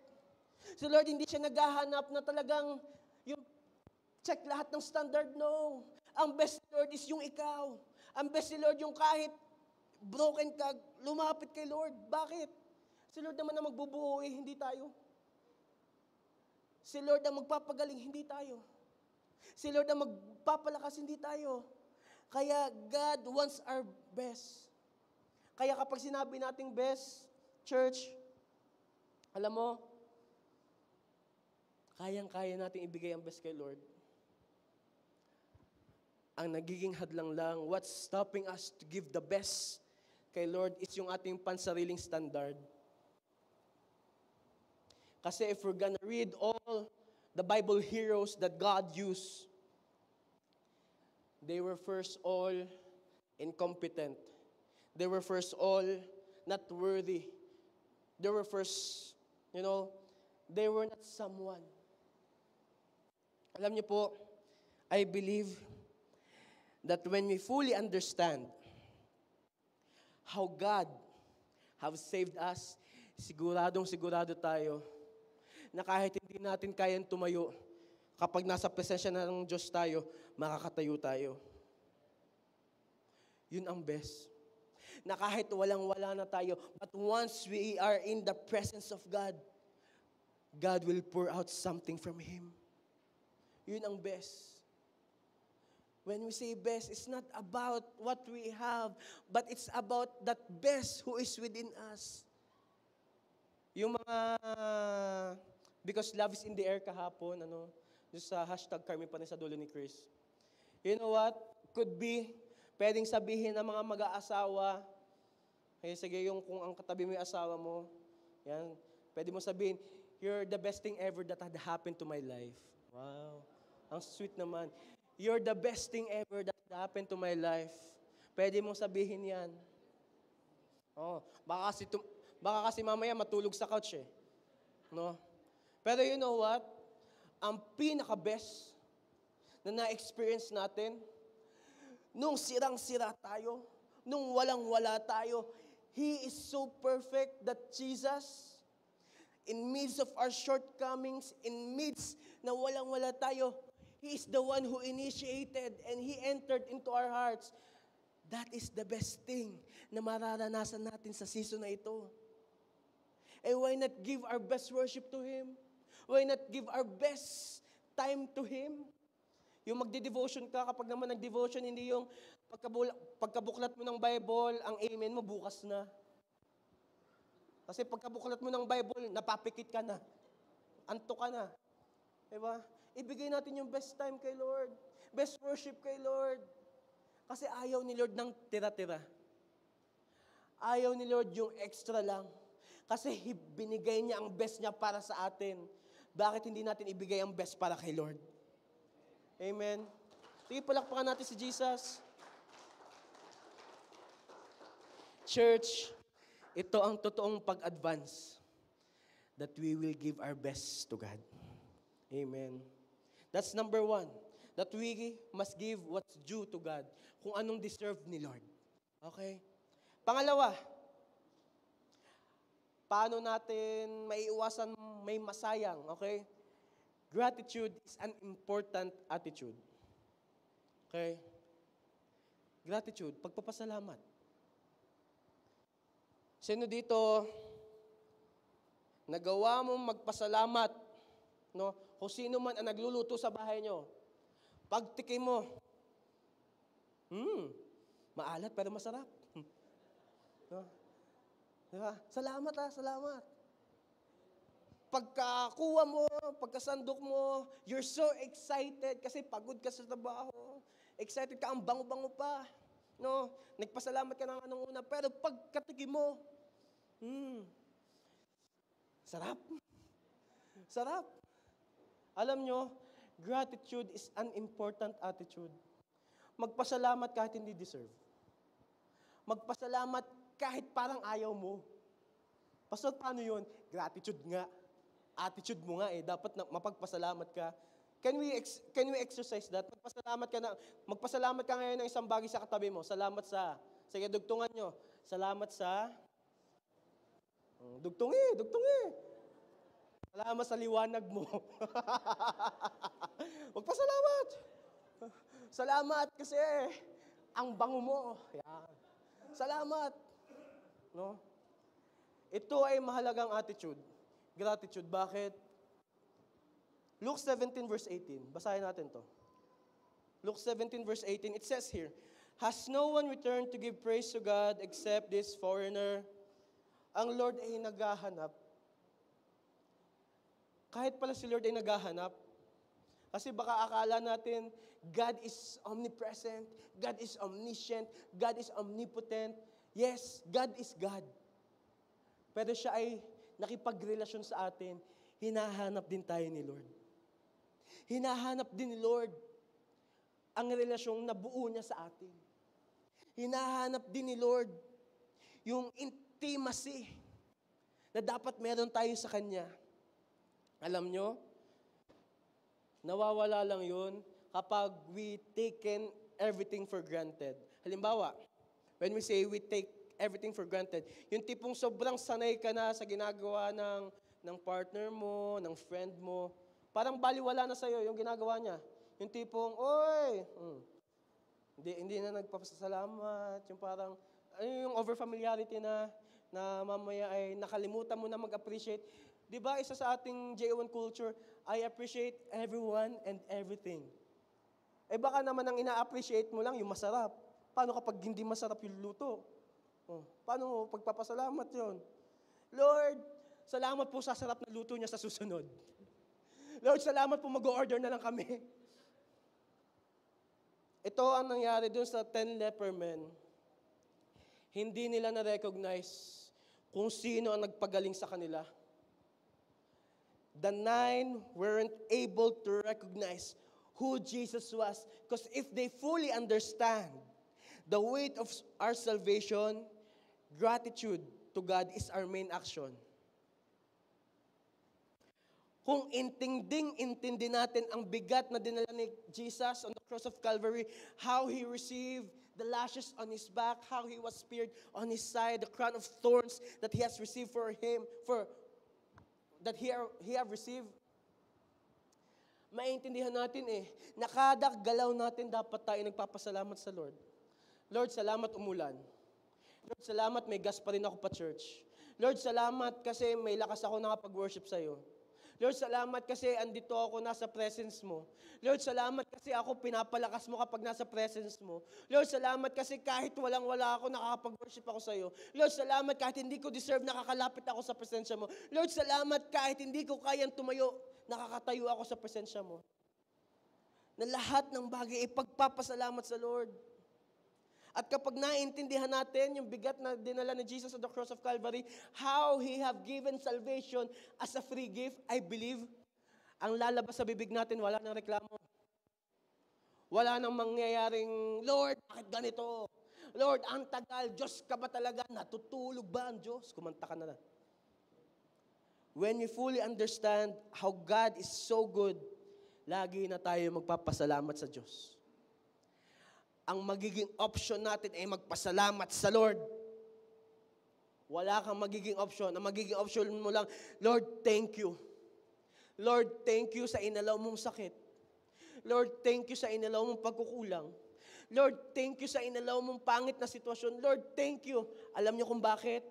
Si Lord hindi siya naghahanap na talagang yung check lahat ng standard. No. Ang best ni Lord is yung ikaw. Ang best ni Lord yung kahit broken ka, lumapit kay Lord. Bakit? Si Lord naman na magbubuo hindi tayo. Si Lord ang magpapagaling, hindi tayo. Si Lord ang magpapalakas, hindi tayo. Kaya God wants our best. Kaya kapag sinabi nating best, church, alam mo, kayang-kaya natin ibigay ang best kay Lord. Ang nagiging hadlang lang, what's stopping us to give the best kay Lord is yung ating pansariling standard. Kasi if we're gonna read all the Bible heroes that God used, they were first all incompetent. They were first all not worthy. They were first, they were not someone. Alam niyo po, I believe that when we fully understand how God have saved us, sigurado tayo na kahit hindi natin kayang tumayo, kapag nasa presensya na ng Diyos tayo, makakatayo tayo. Yun ang best. Na kahit walang-wala na tayo, but once we are in the presence of God, God will pour out something from Him. Yun ang best. When we say best, it's not about what we have, but it's about that best who is within us. Yung mga, because love is in the air kahapon, just sa hashtag Carmi pa rin sa dulo ni Chris. You know what? Could be, pwedeng sabihin ng mga mag-aasawa, sige, kung ang katabi mo yung asawa mo, yan, pwede mo sabihin, you're the best thing ever that had happened to my life. Wow. Ang sweet naman. You're the best thing ever that happened to my life. Pwede mong sabihin yan. Baka kasi mamaya matulog sa couch eh. No? Pero you know what? Ang pinaka-best na na-experience natin, nung sirang-sira tayo, nung walang-wala tayo, He is so perfect that Jesus, in midst of our shortcomings, in midst na walang-wala tayo, He is the one who initiated and He entered into our hearts. That is the best thing na mararanasan natin sa season na ito. And why not give our best worship to Him? Why not give our best time to Him? Yung magde-devotion ka, kapag naman nag-devotion, hindi yung pagkabuklat mo ng Bible, ang amen mo bukas na. Kasi pagkabuklat mo ng Bible, napapikit ka na. Anto ka na. Diba? Ibigay natin yung best time kay Lord. Best worship kay Lord. Kasi ayaw ni Lord ng tira-tira. Ayaw ni Lord yung extra lang. Kasi binigay niya ang best niya para sa atin. Bakit hindi natin ibigay ang best para kay Lord? Amen. Sige, palakpakan natin si Jesus. Church, ito ang totoong pag-advance that we will give our best to God. Amen. That's number one. That we must give what's due to God. Kung anong deserve ni Lord. Okay? Pangalawa, paano natin maiiwasan may masayang? Okay? Gratitude is an important attitude. Okay? Gratitude, pagpapasalamat. Sino dito nagawa mong magpasalamat? No? Kung sino man ang nagluluto sa bahay nyo, pagtikim mo, maalat pero masarap. No? Diba? Salamat salamat. Pagkakuha mo, pagkasandok mo, you're so excited kasi pagod ka sa trabaho. Excited ka, ang bango-bango pa. No? Nagpasalamat ka na nga nung una, pero pagkatikim mo, sarap. Sarap. Alam nyo, gratitude is an important attitude. Magpasalamat kahit hindi deserve. Magpasalamat kahit parang ayaw mo. Pastor, paano yun? Gratitude nga. Attitude mo nga dapat mapagpasalamat ka. Can we exercise that? Magpasalamat ka ngayon ng isang bagay sa katabi mo. Salamat sa, sige, dugtungan nyo. Salamat sa, dugtungi. Salamat sa liwanag mo. Magpasalamat. Salamat kasi ang bango mo. Yan. Salamat. No? Ito ay mahalagang attitude. Gratitude. Bakit? Luke 17 verse 18. Basahin natin to. Luke 17 verse 18. It says here, has no one returned to give praise to God except this foreigner? Ang Lord ay naghahanap. Kahit pala si Lord ay naghahanap. Kasi baka akala natin, God is omnipresent, God is omniscient, God is omnipotent. Yes, God is God. Pero siya ay nakipagrelasyon sa atin, hinahanap din tayo ni Lord. Hinahanap din ni Lord ang relasyong nabuo niya sa atin. Hinahanap din ni Lord yung intimacy na dapat meron tayo sa Kanya. Alam nyo, nawawala lang yun kapag we taken everything for granted. Halimbawa, when we say we take everything for granted, yung tipong sobrang sanay ka na sa ginagawa ng partner mo, ng friend mo, parang baliwala na sa'yo yung ginagawa niya. Yung tipong, oy, hindi na nagpapasalamat. Yung parang, yung over-familiarity na mamaya ay nakalimutan mo na mag-appreciate. Di ba, isa sa ating J1 culture, I appreciate everyone and everything. Eh baka naman ang ina-appreciate mo lang yung masarap. Paano kapag hindi masarap yung luto? Paano mo pagpapasalamat yun? Lord, salamat po sa sarap na luto niya sa susunod. Lord, salamat po mag-order na lang kami. Ito ang nangyari dun sa 10 leper men. Hindi nila na-recognize kung sino ang nagpagaling sa kanila. The 9 weren't able to recognize who Jesus was. Because if they fully understand the weight of our salvation, gratitude to God is our main action. Kung intindi natin ang bigat na dinala ni Jesus on the cross of Calvary, how He received the lashes on His back, how He was speared on His side, the crown of thorns that He has received for Him, that He have received, maintindihan natin na kada galaw natin dapat tayo nagpapasalamat sa Lord. Lord, salamat umulan. Lord, salamat may gas pa rin ako pa church. Lord, salamat kasi may lakas ako nakapag-worship sa'yo. Lord, salamat kasi andito ako nasa presence mo. Lord, salamat kasi ako pinapalakas mo kapag nasa presence mo. Lord, salamat kasi kahit walang-wala ako, nakakapag-worship ako sa'yo. Lord, salamat kahit hindi ko deserve, nakakalapit ako sa presensya mo. Lord, salamat kahit hindi ko kayang tumayo, nakakatayo ako sa presensya mo. Na lahat ng bagay ipagpapasalamat sa Lord. At kapag naintindihan natin yung bigat na dinala ni Jesus on the cross of Calvary, how He have given salvation as a free gift, I believe, ang lalabas sa bibig natin, wala nang reklamo. Wala nang mangyayaring, Lord, bakit ganito? Lord, ang tagal, Diyos ka ba talaga? Natutulog ba ang Diyos? Kumanta ka na lang. When we fully understand how God is so good, lagi na tayo magpapasalamat sa Diyos. Ang magiging option natin ay magpasalamat sa Lord. Wala kang magiging option. Ang magiging option mo lang, Lord, thank you. Lord, thank you sa inalaw mong sakit. Lord, thank you sa inalaw mong pagkukulang. Lord, thank you sa inalaw mong pangit na sitwasyon. Lord, thank you. Alam niyo kung bakit?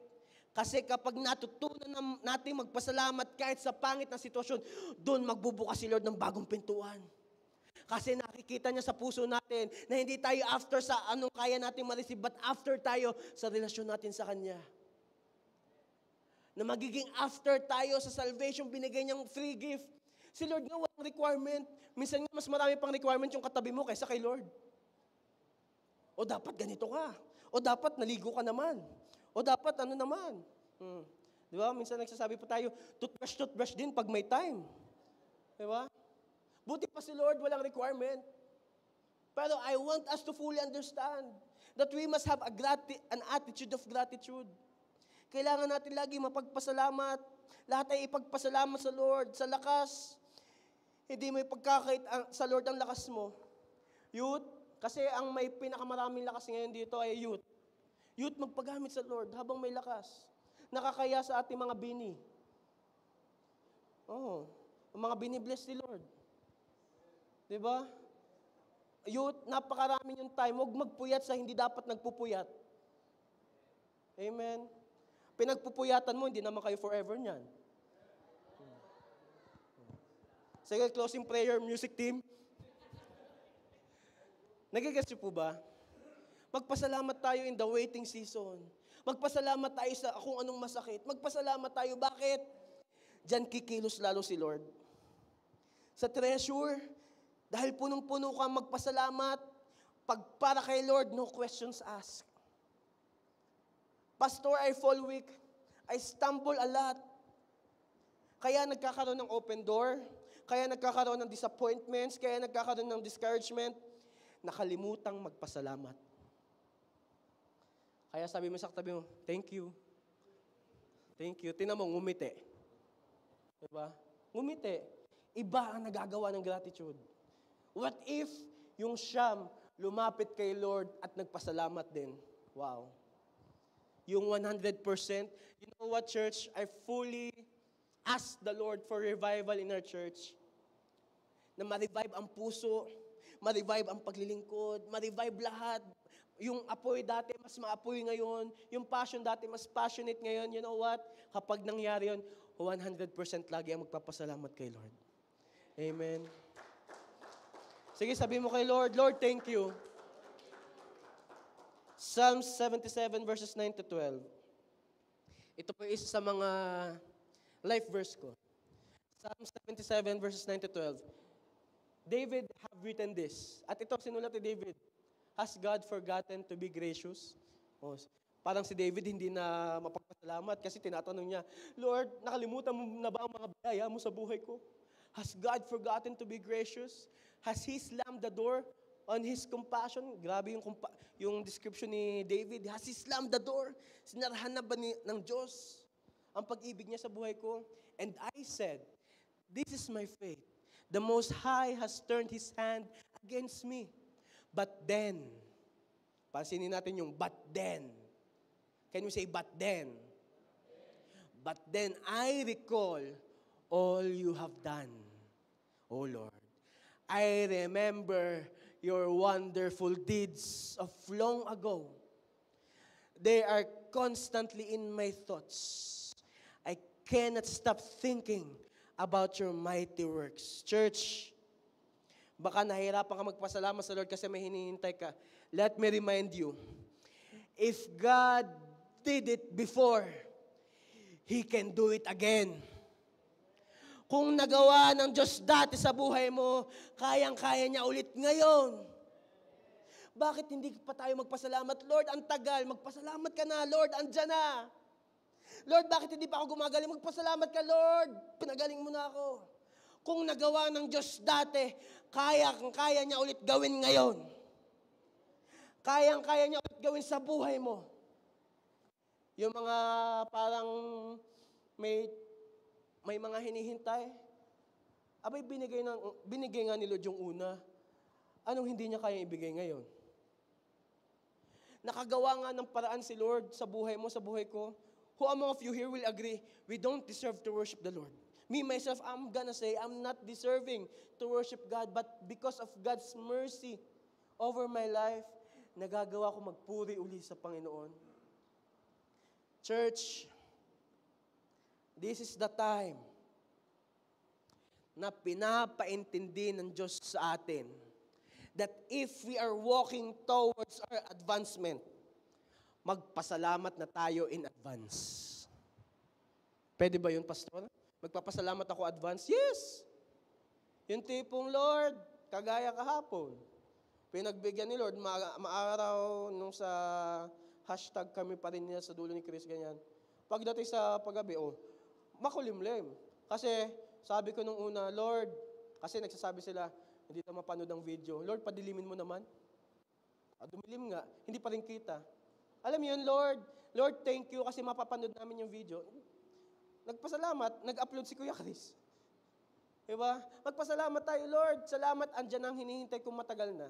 Kasi kapag natutunan natin magpasalamat kahit sa pangit na sitwasyon, doon magbubukas si Lord ng bagong pintuan. Kasi nakikita niya sa puso natin na hindi tayo after sa anong kaya natin ma-receive, but after tayo sa relasyon natin sa Kanya. Na magiging after tayo sa salvation, binigay niyang free gift. Si Lord nga walang requirement. Minsan nga mas marami pang requirement yung katabi mo kaysa kay Lord. O dapat ganito ka. O dapat naligo ka naman. O dapat ano naman. Di ba? Minsan nagsasabi pa tayo, toothbrush din pag may time. Di ba? Buti pa si Lord, walang requirement. Pero I want us to fully understand that we must have an attitude of gratitude. Kailangan natin lagi mapagpasalamat. Lahat ay ipagpasalamat sa Lord. Sa lakas, hindi mo ipagkakait sa Lord ang lakas mo. Youth, kasi ang may pinakamaraming lakas ngayon dito ay youth. Youth, magpagamit sa Lord habang may lakas. Nakakaya sa ating mga bini. Ang mga bini-bless ni Lord. Diba? Youth, napakaraming yung time. Huwag magpuyat sa hindi dapat nagpupuyat. Amen? Pinagpupuyatan mo, hindi naman kayo forever niyan. Sige, closing prayer, music team. Nagigets niyo po ba? Magpasalamat tayo in the waiting season. Magpasalamat tayo sa kung anong masakit. Magpasalamat tayo. Bakit? Diyan kikilos lalo si Lord. Sa treasure, dahil punong-puno ka magpasalamat, pag para kay Lord, no questions asked. Pastor, I fall weak. I stumble a lot. Kaya nagkakaroon ng open door, kaya nagkakaroon ng disappointments, kaya nagkakaroon ng discouragement, nakalimutang magpasalamat. Kaya sabi mo sa katabi mo, thank you. Thank you. Tingnan mo, ngumiti. Diba? Ngumiti. Iba ang nagagawa ng gratitude. What if yung Siyam lumapit kay Lord at nagpasalamat din? Wow. Yung 100%, you know what, church? I fully ask the Lord for revival in our church. Na ma-revive ang puso, ma-revive ang paglilingkod, ma-revive lahat. Yung apoy dati, mas maapoy ngayon. Yung passion dati, mas passionate ngayon. You know what? Kapag nangyari yun, 100% lagi ang magpapasalamat kay Lord. Amen. Sige, sabi mo kay Lord, Lord, thank you. Psalms 77 verses 9 to 12. Ito po isa sa mga life verse ko. Psalms 77 verses 9 to 12. David have written this. At ito sinulat ni David. Has God forgotten to be gracious? Parang si David hindi na mapagpasalamat kasi tinatanong niya, Lord, nakalimutan mo na ba ang mga biyaya mo sa buhay ko? Has God forgotten to be gracious? Has He slammed the door on His compassion? Grabe yung description ni David. Has He slammed the door? Sinarahan na ba ng Diyos ang pag-ibig niya sa buhay ko? And I said, this is my faith. The Most High has turned His hand against me. But then, pansinin natin yung but then. Can we say but then? But then I recall all you have done, O Lord. I remember your wonderful deeds of long ago. They are constantly in my thoughts. I cannot stop thinking about your mighty works. Church, baka nahirapan ka magpasalamat sa Lord kasi may hinihintay ka. Let me remind you, if God did it before, He can do it again. Kung nagawa ng Diyos dati sa buhay mo, kayang-kaya niya ulit ngayon. Bakit hindi pa tayo magpasalamat? Lord, ang tagal. Magpasalamat ka na. Lord, andyan na. Lord, bakit hindi pa ako gumagaling? Magpasalamat ka, Lord. Pinagaling mo na ako. Kung nagawa ng Diyos dati, kaya niya ulit gawin ngayon. Kayang-kaya niya ulit gawin sa buhay mo. Yung mga parang may mga hinihintay. Abay, binigay nga ni Lord yung una. Anong hindi niya kaya ibigay ngayon? Nakagawa nga ng paraan si Lord sa buhay mo, sa buhay ko. Who among of you here will agree, we don't deserve to worship the Lord? Me, myself, I'm gonna say, I'm not deserving to worship God, but because of God's mercy over my life, nagagawa ko magpuri uli sa Panginoon. Church, this is the time na pinapaintindi ng Diyos sa atin that if we are walking towards our advancement, magpasalamat na tayo in advance. Pwede ba yun, Pastor? Magpapasalamat ako advance? Yes! Yung tipong, Lord, kagaya kahapon, pinagbigyan ni Lord, maaraw nung sa hashtag kami pa rin niya sa dulo ni Chris, ganyan. Pagdating sa paggabi, makulimlim. Kasi sabi ko nung una, Lord, kasi nagsasabi sila, hindi na mapanood ang video. Lord, padilimin mo naman. Dumilim nga, hindi pa rin kita. Alam mo yun, Lord, Lord, thank you kasi mapapanood namin yung video. Nagpasalamat, nag-upload si Kuya Chris. Diba? Magpasalamat tayo, Lord. Salamat, andyan ang hinihintay kong matagal na.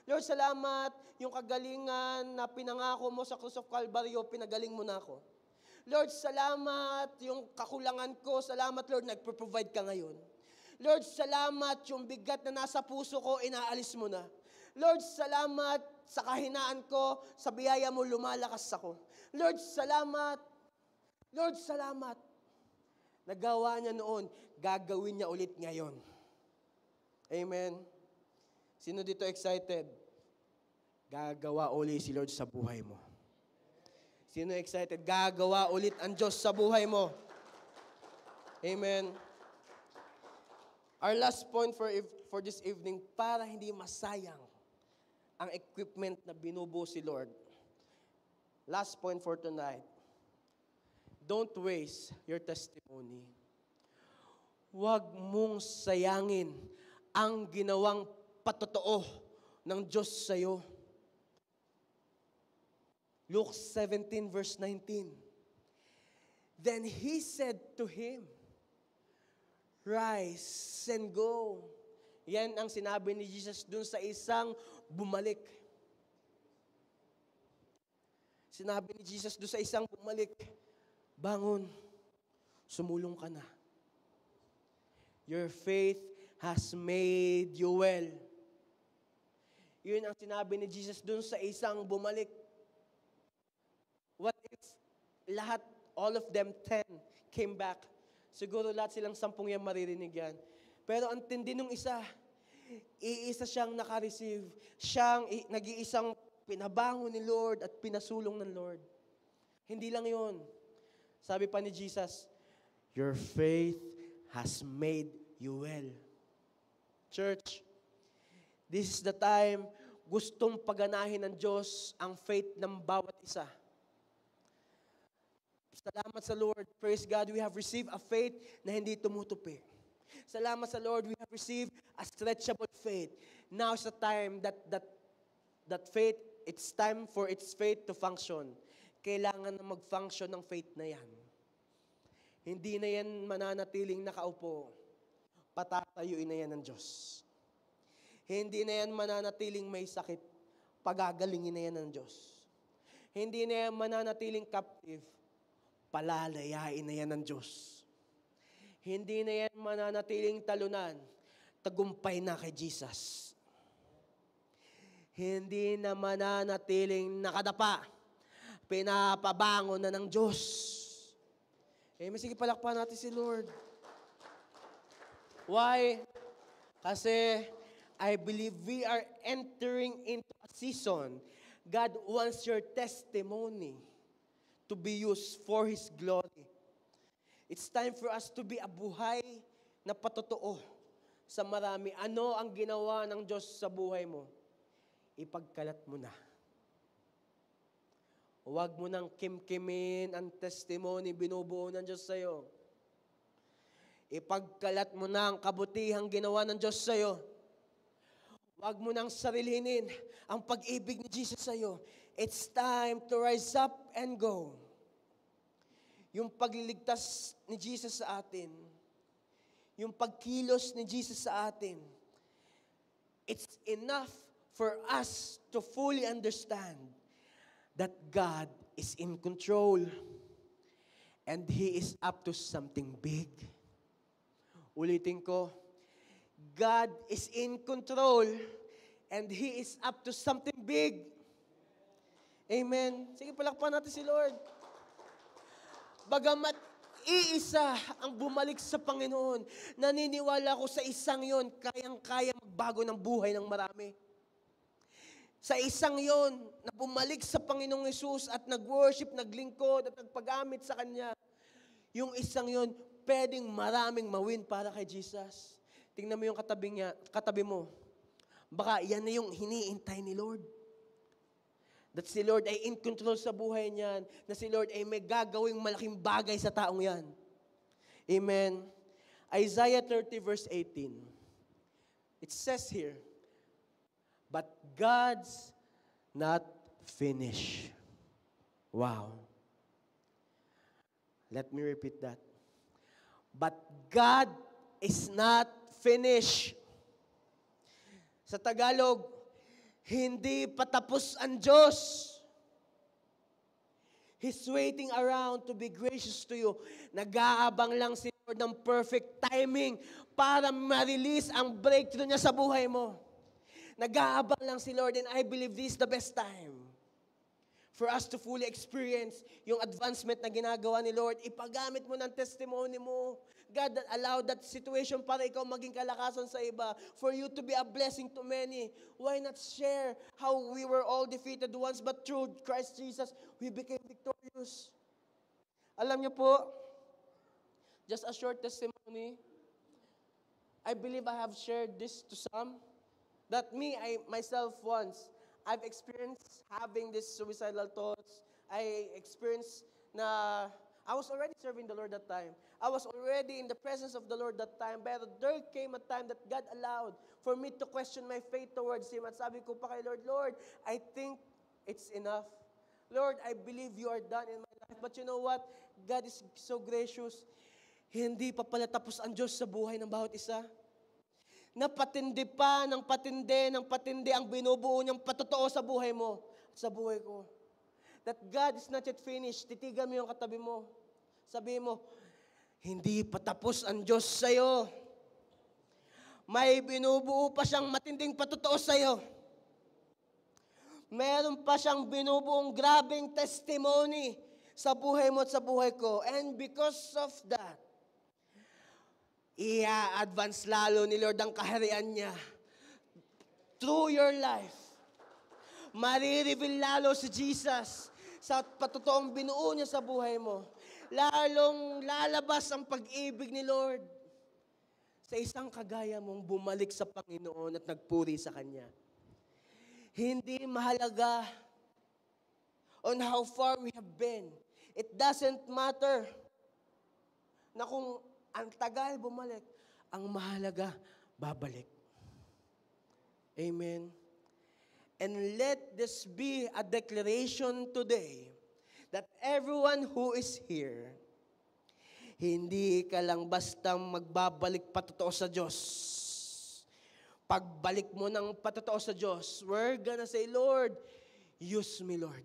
Lord, salamat, yung kagalingan na pinangako mo sa Cross of Calvario, pinagaling mo na ako. Lord, salamat, yung kakulangan ko, salamat, Lord, nagpo-provide ka ngayon. Lord, salamat, yung bigat na nasa puso ko, inaalis mo na. Lord, salamat, sa kahinaan ko, sa biyaya mo, lumalakas ako. Lord, salamat. Lord, salamat. Nagawa niya noon, gagawin niya ulit ngayon. Amen. Sino dito excited? Gagawa ulit si Lord sa buhay mo. Sino excited? Gagawa ulit ang Diyos sa buhay mo. Amen. Our last point for this evening, para hindi masayang ang equipment na binubuo si Lord. Last point for tonight. Don't waste your testimony. Huwag mong sayangin ang ginawang patotoo ng Diyos sa iyo. Luke 17 verse 19. Then he said to him, rise and go. Yan ang sinabi ni Jesus dun sa isang bumalik. Sinabi ni Jesus dun sa isang bumalik, bangon, sumulong ka na. Your faith has made you well. Yun ang sinabi ni Jesus dun sa isang bumalik. What if lahat, all of them, 10, came back? Siguro lahat silang 10 yan maririnig yan. Pero ang tindi nung isa, iisa siyang naka-receive. Siyang nag-iisang pinabangon ni Lord at pinasulong ng Lord. Hindi lang yun. Sabi pa ni Jesus, your faith has made you well. Church, this is the time gustong paganahin ng Diyos ang faith ng bawat isa. Salamat sa Lord. Praise God, we have received a faith na hindi tumutupi. Salamat sa Lord, we have received a stretchable faith. Now is the time that faith, it's time for its faith to function. Kailangan na mag-function ng faith na yan. Hindi na yan mananatiling nakaupo. Patatayuin na yan ng Diyos. Hindi na yan mananatiling may sakit. Pagagalingin na yan ng Diyos. Hindi na yan mananatiling captive. Palalayain na yan ng Diyos. Hindi na yan mananatiling talunan. Tagumpay na kay Jesus. hindi na mananatiling nakadapa. Pinapabangon na ng Diyos. Amen. Sige, palakpan natin si Lord. Why? Kasi I believe we are entering into a season. God wants your testimony to be used for His glory. It's time for us to be a buhay na patotoo sa marami. Ano ang ginawa ng Diyos sa buhay mo? Ipagkalat mo na. Huwag mo nang kimkimin ang testimony binubuo ng Diyos sa'yo. Ipagkalat mo na ang kabutihang ginawa ng Diyos sa'yo. Huwag mo nang sarilinin ang pag-ibig ni Jesus sa'yo. It's time to rise up and go. Yung pagliligtas ni Jesus sa atin, yung pagkilos ni Jesus sa atin, it's enough for us to fully understand that God is in control and He is up to something big. Ulitin ko, God is in control and He is up to something big. Amen. Sige, palakpan natin si Lord. Bagamat iisa ang bumalik sa Panginoon, naniniwala ko sa isang yon, kayang-kaya magbago ng buhay ng marami. Sa isang yon, na bumalik sa Panginoong Hesus at nag-worship, naglingkod at nagpagamit sa Kanya, yung isang yon, pwedeng maraming mawin para kay Jesus. Tingnan mo yung katabi mo. Baka yan na yung hiniintay ni Lord. That si Lord ay in control sa buhay niyan. Na si Lord ay may gagawing malaking bagay sa taong yan. Amen. Isaiah 30 verse 18. It says here, but God's not finished. Wow. Let me repeat that. But God is not finished. Sa Tagalog, hindi pa tapos ang Diyos. He's waiting around to be gracious to you. Nag-aabang lang si Lord ng perfect timing para ma-release ang breakthrough niya sa buhay mo. Nag-aabang lang si Lord, and I believe this is the best time for us to fully experience yung advancement na ginagawa ni Lord. Ipagamit mo ng testimony mo. God that allowed that situation para ikaw maging kalakasan sa iba, for you to be a blessing to many. Why not share how we were all defeated once, but through Christ Jesus, we became victorious? Alam niyo po, just a short testimony. I believe I have shared this to some, that myself once, I've experienced having these suicidal thoughts. I experienced na I was already serving the Lord that time. I was already in the presence of the Lord that time. But there came a time that God allowed for me to question my faith towards Him. At sabi ko pa kay Lord, Lord, I think it's enough. Lord, I believe you are done in my life. But you know what? God is so gracious. Hindi pa pala tapos ang Diyos sa buhay ng bawat isa. Napatindi pa ng patindi ang binubuo niyang patotoo sa buhay mo at sa buhay ko. That God is not yet finished. Titigan mo yung katabi mo. Sabihin mo, hindi pa tapos ang Diyos sa'yo. May binubuo pa siyang matinding patotoo sa'yo. Meron pa siyang binubuong grabing testimony sa buhay mo at sa buhay ko. And because of that, i-advance lalo ni Lord ang kaharian niya through your life. Marireveal lalo si Jesus sa patotoong binuo niya sa buhay mo. Lalong lalabas ang pag-ibig ni Lord sa isang kagaya mong bumalik sa Panginoon at nagpuri sa Kanya. Hindi mahalaga on how far we have been. It doesn't matter na kung ang tagal bumalik. Ang mahalaga, babalik. Amen. And let this be a declaration today that everyone who is here, hindi ka lang basta magbabalik patotoo sa Diyos. Pagbalik mo ng patotoo sa Diyos, we're gonna say, Lord, use me, Lord,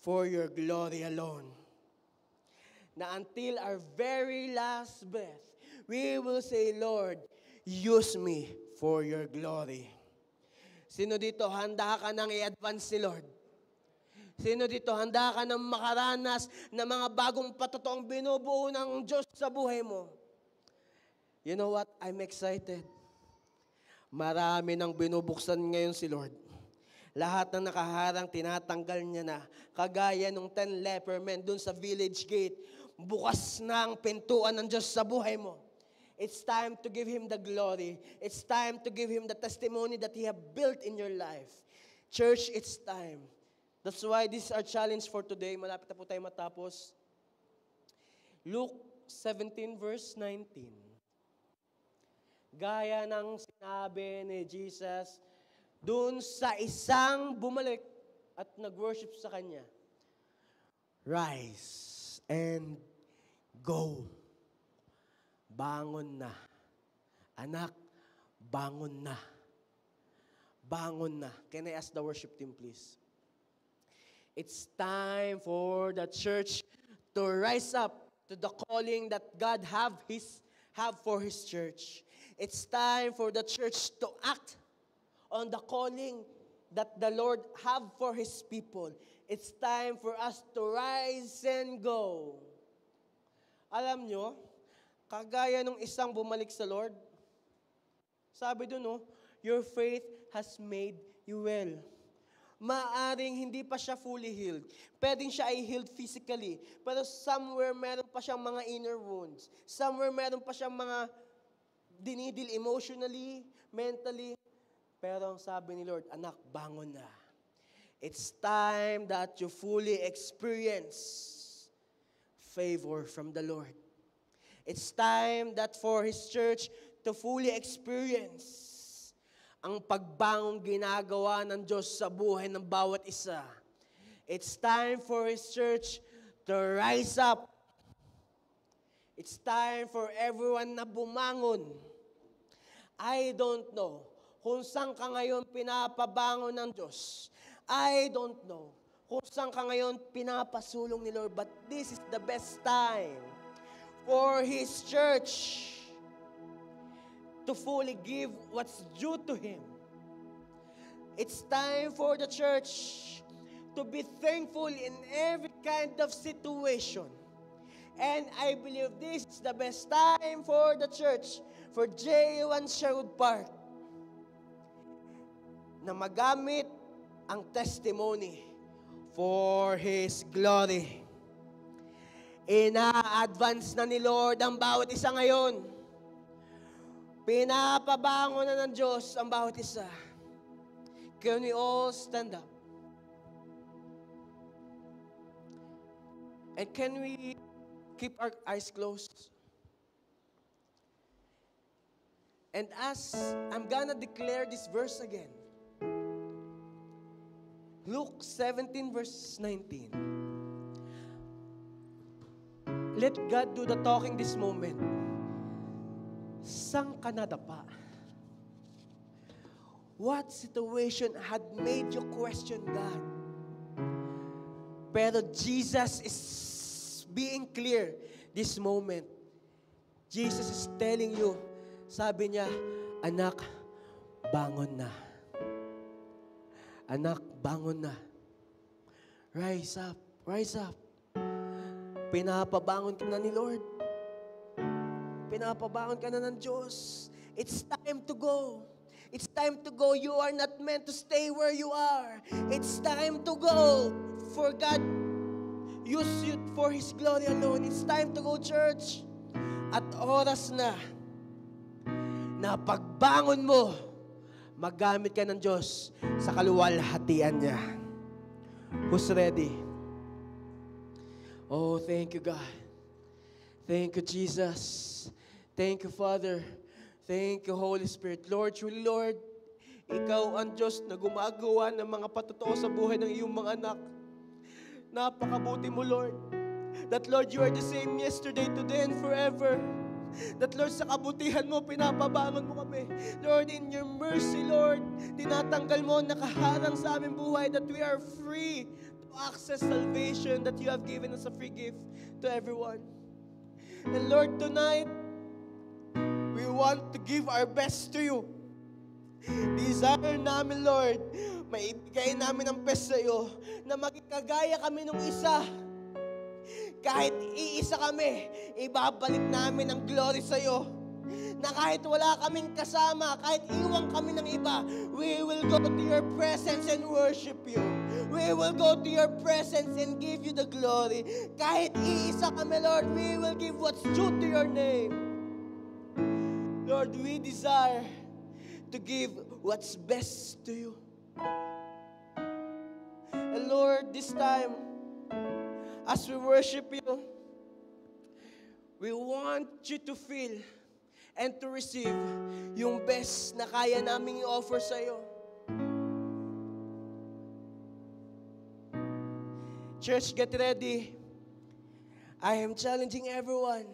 for your glory alone. Na until our very last breath, we will say, Lord, use me for your glory. Sino dito, handa ka nang i-advance ni Lord? Sino dito, handa ka nang makaranas ng mga bagong patotoong binubuo ng Diyos sa buhay mo? You know what? I'm excited. Marami nang binubuksan ngayon si Lord. Lahat ng nakaharang, tinatanggal niya na. Kagaya nung 10 leper men dun sa village gate. Bukas na ang pintuan ng Diyos sa buhay mo. It's time to give Him the glory. It's time to give Him the testimony that He have built in your life. Church, it's time. That's why this is our challenge for today. Malapit na po tayo matapos. Luke 17 verse 19. Gaya ng sinabi ni Jesus dun sa isang bumalik at nag-worship sa Kanya. Rise and go. Bangon na. Anak, bangon na. Bangon na. Can I ask the worship team, please? It's time for the church to rise up to the calling that God have for His church. It's time for the church to act on the calling that the Lord have for His people. It's time for us to rise and go. Alam nyo, kagaya nung isang bumalik sa Lord, sabi doon, no, your faith has made you well. Maaring hindi pa siya fully healed. Pwedeng siya ay healed physically. Pero somewhere meron pa siyang mga inner wounds. Somewhere meron pa siyang mga dinidil emotionally, mentally. Pero ang sabi ni Lord, anak, bangon na. It's time that you fully experience favor from the Lord. It's time that for His church to fully experience ang pagbangong ginagawa ng Diyos sa buhay ng bawat isa. It's time for His church to rise up. It's time for everyone na bumangon. I don't know kung saan ka ngayon pinapabangon ng Diyos. I don't know kung saan ka ngayon pinapasulong ni Lord. But this is the best time for His church to fully give what's due to Him. It's time for the church to be thankful in every kind of situation. And I believe this is the best time for the church, for J1 Sherwood Park, na magamit ang testimony for His glory. Ina-advance na ni Lord ang bawat isa ngayon. Pinapabangon na ng Diyos ang bawat isa. Can we all stand up? And can we keep our eyes closed? And as I'm gonna declare this verse again, Luke 17 verse 19. Let God do the talking this moment. Saan ka nadapa? What situation had made you question God? Pero Jesus is being clear this moment. Jesus is telling you, sabi niya, anak, bangon na. Anak, bangon na. Rise up, rise up. Pinapabangon ka na ni Lord. Pinapabangon ka na ng Diyos. It's time to go. It's time to go. You are not meant to stay where you are. It's time to go. For God, use you for His glory alone. It's time to go, church. At oras na pagbangon mo, magamit ka ng Diyos sa kaluwalhatian niya. Who's ready? Oh, thank you, God. Thank you, Jesus. Thank you, Father. Thank you, Holy Spirit. Lord, truly, Lord, Ikaw ang Diyos na gumagawa ng mga patotoo sa buhay ng iyong mga anak. Napakabuti mo, Lord. That, Lord, you are the same yesterday, today, and forever. That, Lord, sa kabutihan mo, pinapabangon mo kami. Lord, in your mercy, Lord, tinatanggal mo ang nakaharang sa aming buhay that we are free to access salvation that you have given us a free gift to everyone. And Lord, tonight, we want to give our best to you. This is desire namin, Lord, maibigay namin ang best sa'yo, na maging kagaya kami nung isa. Kahit iisa kami, ibabalik namin ang glory sa'yo. Na kahit wala kaming kasama, kahit iwan kami ng iba, we will go to your presence and worship you. We will go to your presence and give you the glory. Kahit iisa kami, Lord, we will give what's due to your name. Lord, we desire to give what's best to you. And Lord, this time, as we worship you, we want you to feel and to receive yung best na kaya namin i-offer sa'yo. Church, get ready. I am challenging everyone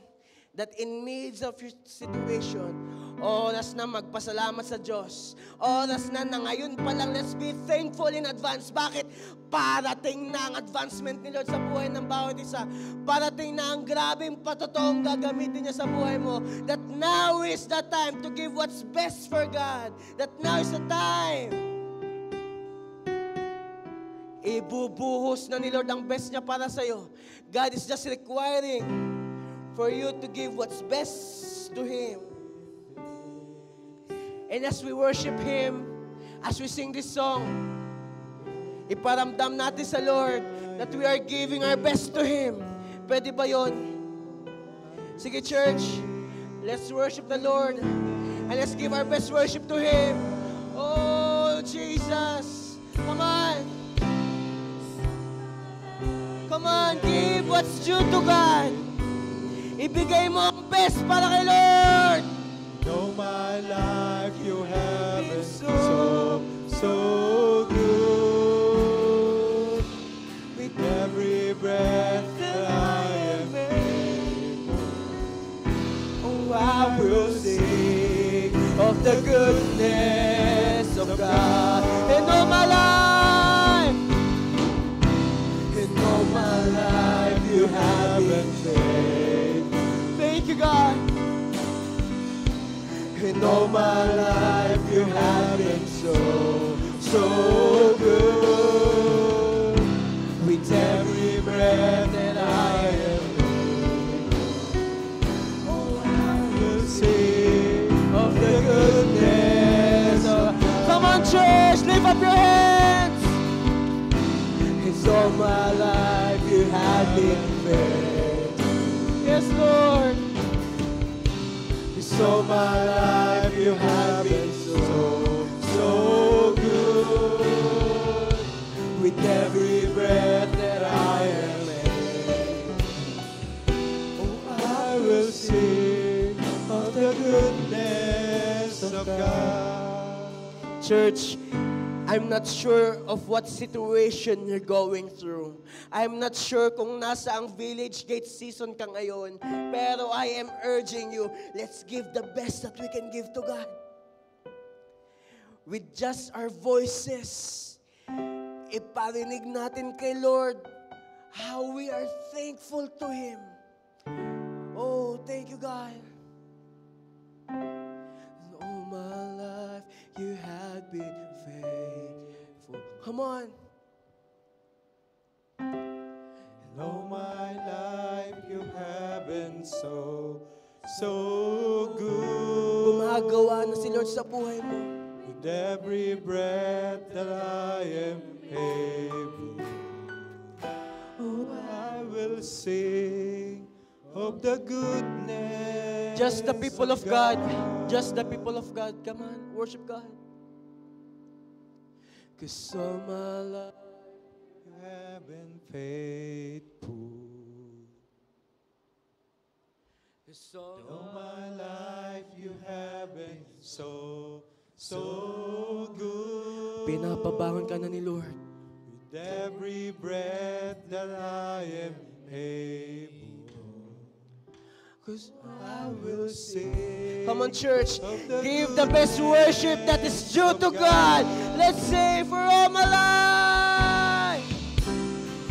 that in needs of your situation, oras na magpasalamat sa Diyos. Oras na ngayon pa lang, let's be thankful in advance. Bakit? Parating na ang advancement ni Lord sa buhay ng bawat isa. Parating na ang grabing patotoong gagamitin niya sa buhay mo. That now is the time to give what's best for God. That now is the time. Ibubuhos na ni Lord ang best niya para sa'yo. God is just requiring for you to give what's best to Him. And as we worship Him, as we sing this song, iparamdam natin sa Lord that we are giving our best to Him. Pwede ba yun? Sige, church, let's worship the Lord and let's give our best worship to Him. Oh, Jesus, come on. Come on, give what's due to God. Ibigay mo ang best para kay Lord. All my life you have been so good. With every breath that I am able, Oh, I will sing of the goodness of God. In all my life, in all my life you have been faithful. thank you, God. In all my life you have been so good. With every breath that I am able, oh, I will sing of the goodness of God. Come on, church, lift up your hands. It's all my life you have been faithful. Yes, Lord. So my life you have been so good. With every breath that I am able, oh, I will sing of the goodness of God. Church, I'm not sure of what situation you're going through. I'm not sure kung nasa ang village gate season ka ngayon. Pero I am urging you, let's give the best that we can give to God. With just our voices, iparinig natin kay Lord how we are thankful to Him. Oh, thank you, God. All my life, you have been faithful. Come on. In all my life you have been so good. Gumagawa na si Lord sa buhay mo. With every breath that I am able, oh, I will sing of the goodness. Just the people of God. Just the people of God. Come on, worship God. 'Cause all my life You have been faithful. 'Cause all All my life you have been so good. pinapabangon ka na ni Lord. With every breath that I am able, 'Cause I will sing. come on, church. Give the best worship that is due to God. Let's say for all my life.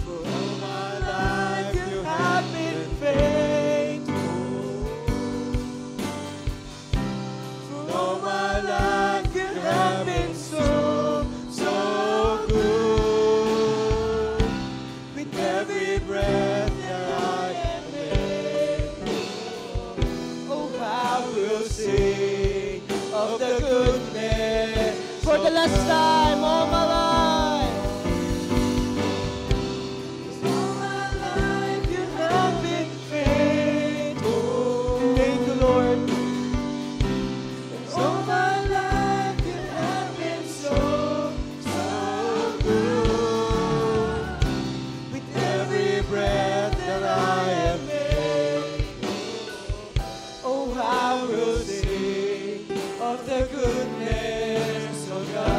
For all my life you have been faithful. For all my life you have been so the last time, all my life. All my life you have been faithful. Thank you, Lord. All my life you have been so, so good. With every breath that I am able, oh, I will sing of the goodness of God.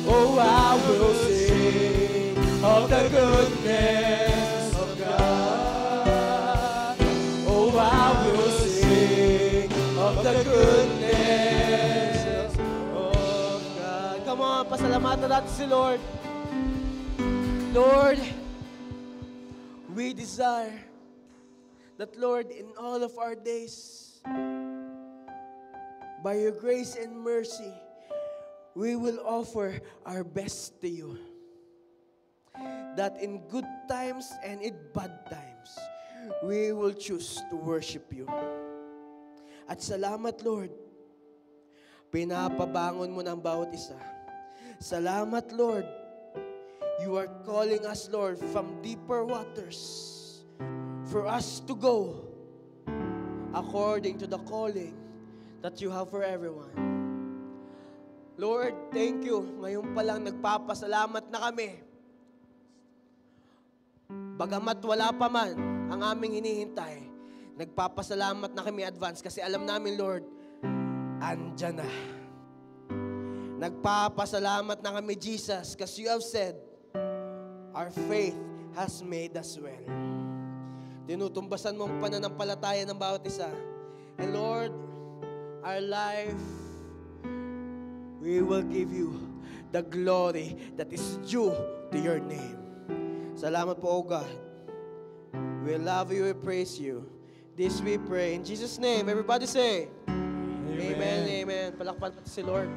Oh, I will sing of the goodness of God. Oh, I will sing of the goodness of God. Come on, pasalamatan natin si Lord. Lord, we desire that, Lord, in all of our days, by your grace and mercy, we will offer our best to you. That in good times and in bad times, we will choose to worship you. At salamat, Lord, pinapabangon mo ng bawat isa. Salamat, Lord, you are calling us, Lord, from deeper waters for us to go according to the calling that you have for everyone. Lord, thank you. Ngayon pa lang nagpapasalamat na kami. Bagamat wala pa man ang aming hinihintay, nagpapasalamat na kami advance kasi alam namin, Lord, andyan na. Nagpapasalamat na kami, Jesus, because you have said, our faith has made us well. Tinutumbasan mo ang pananampalataya ng bawat isa. And Lord, our life, we will give you the glory that is due to your name. Salamat po, O God. We love you, we praise you. This we pray in Jesus' name. Everybody say, Amen, amen. Palakpan natin si Lord.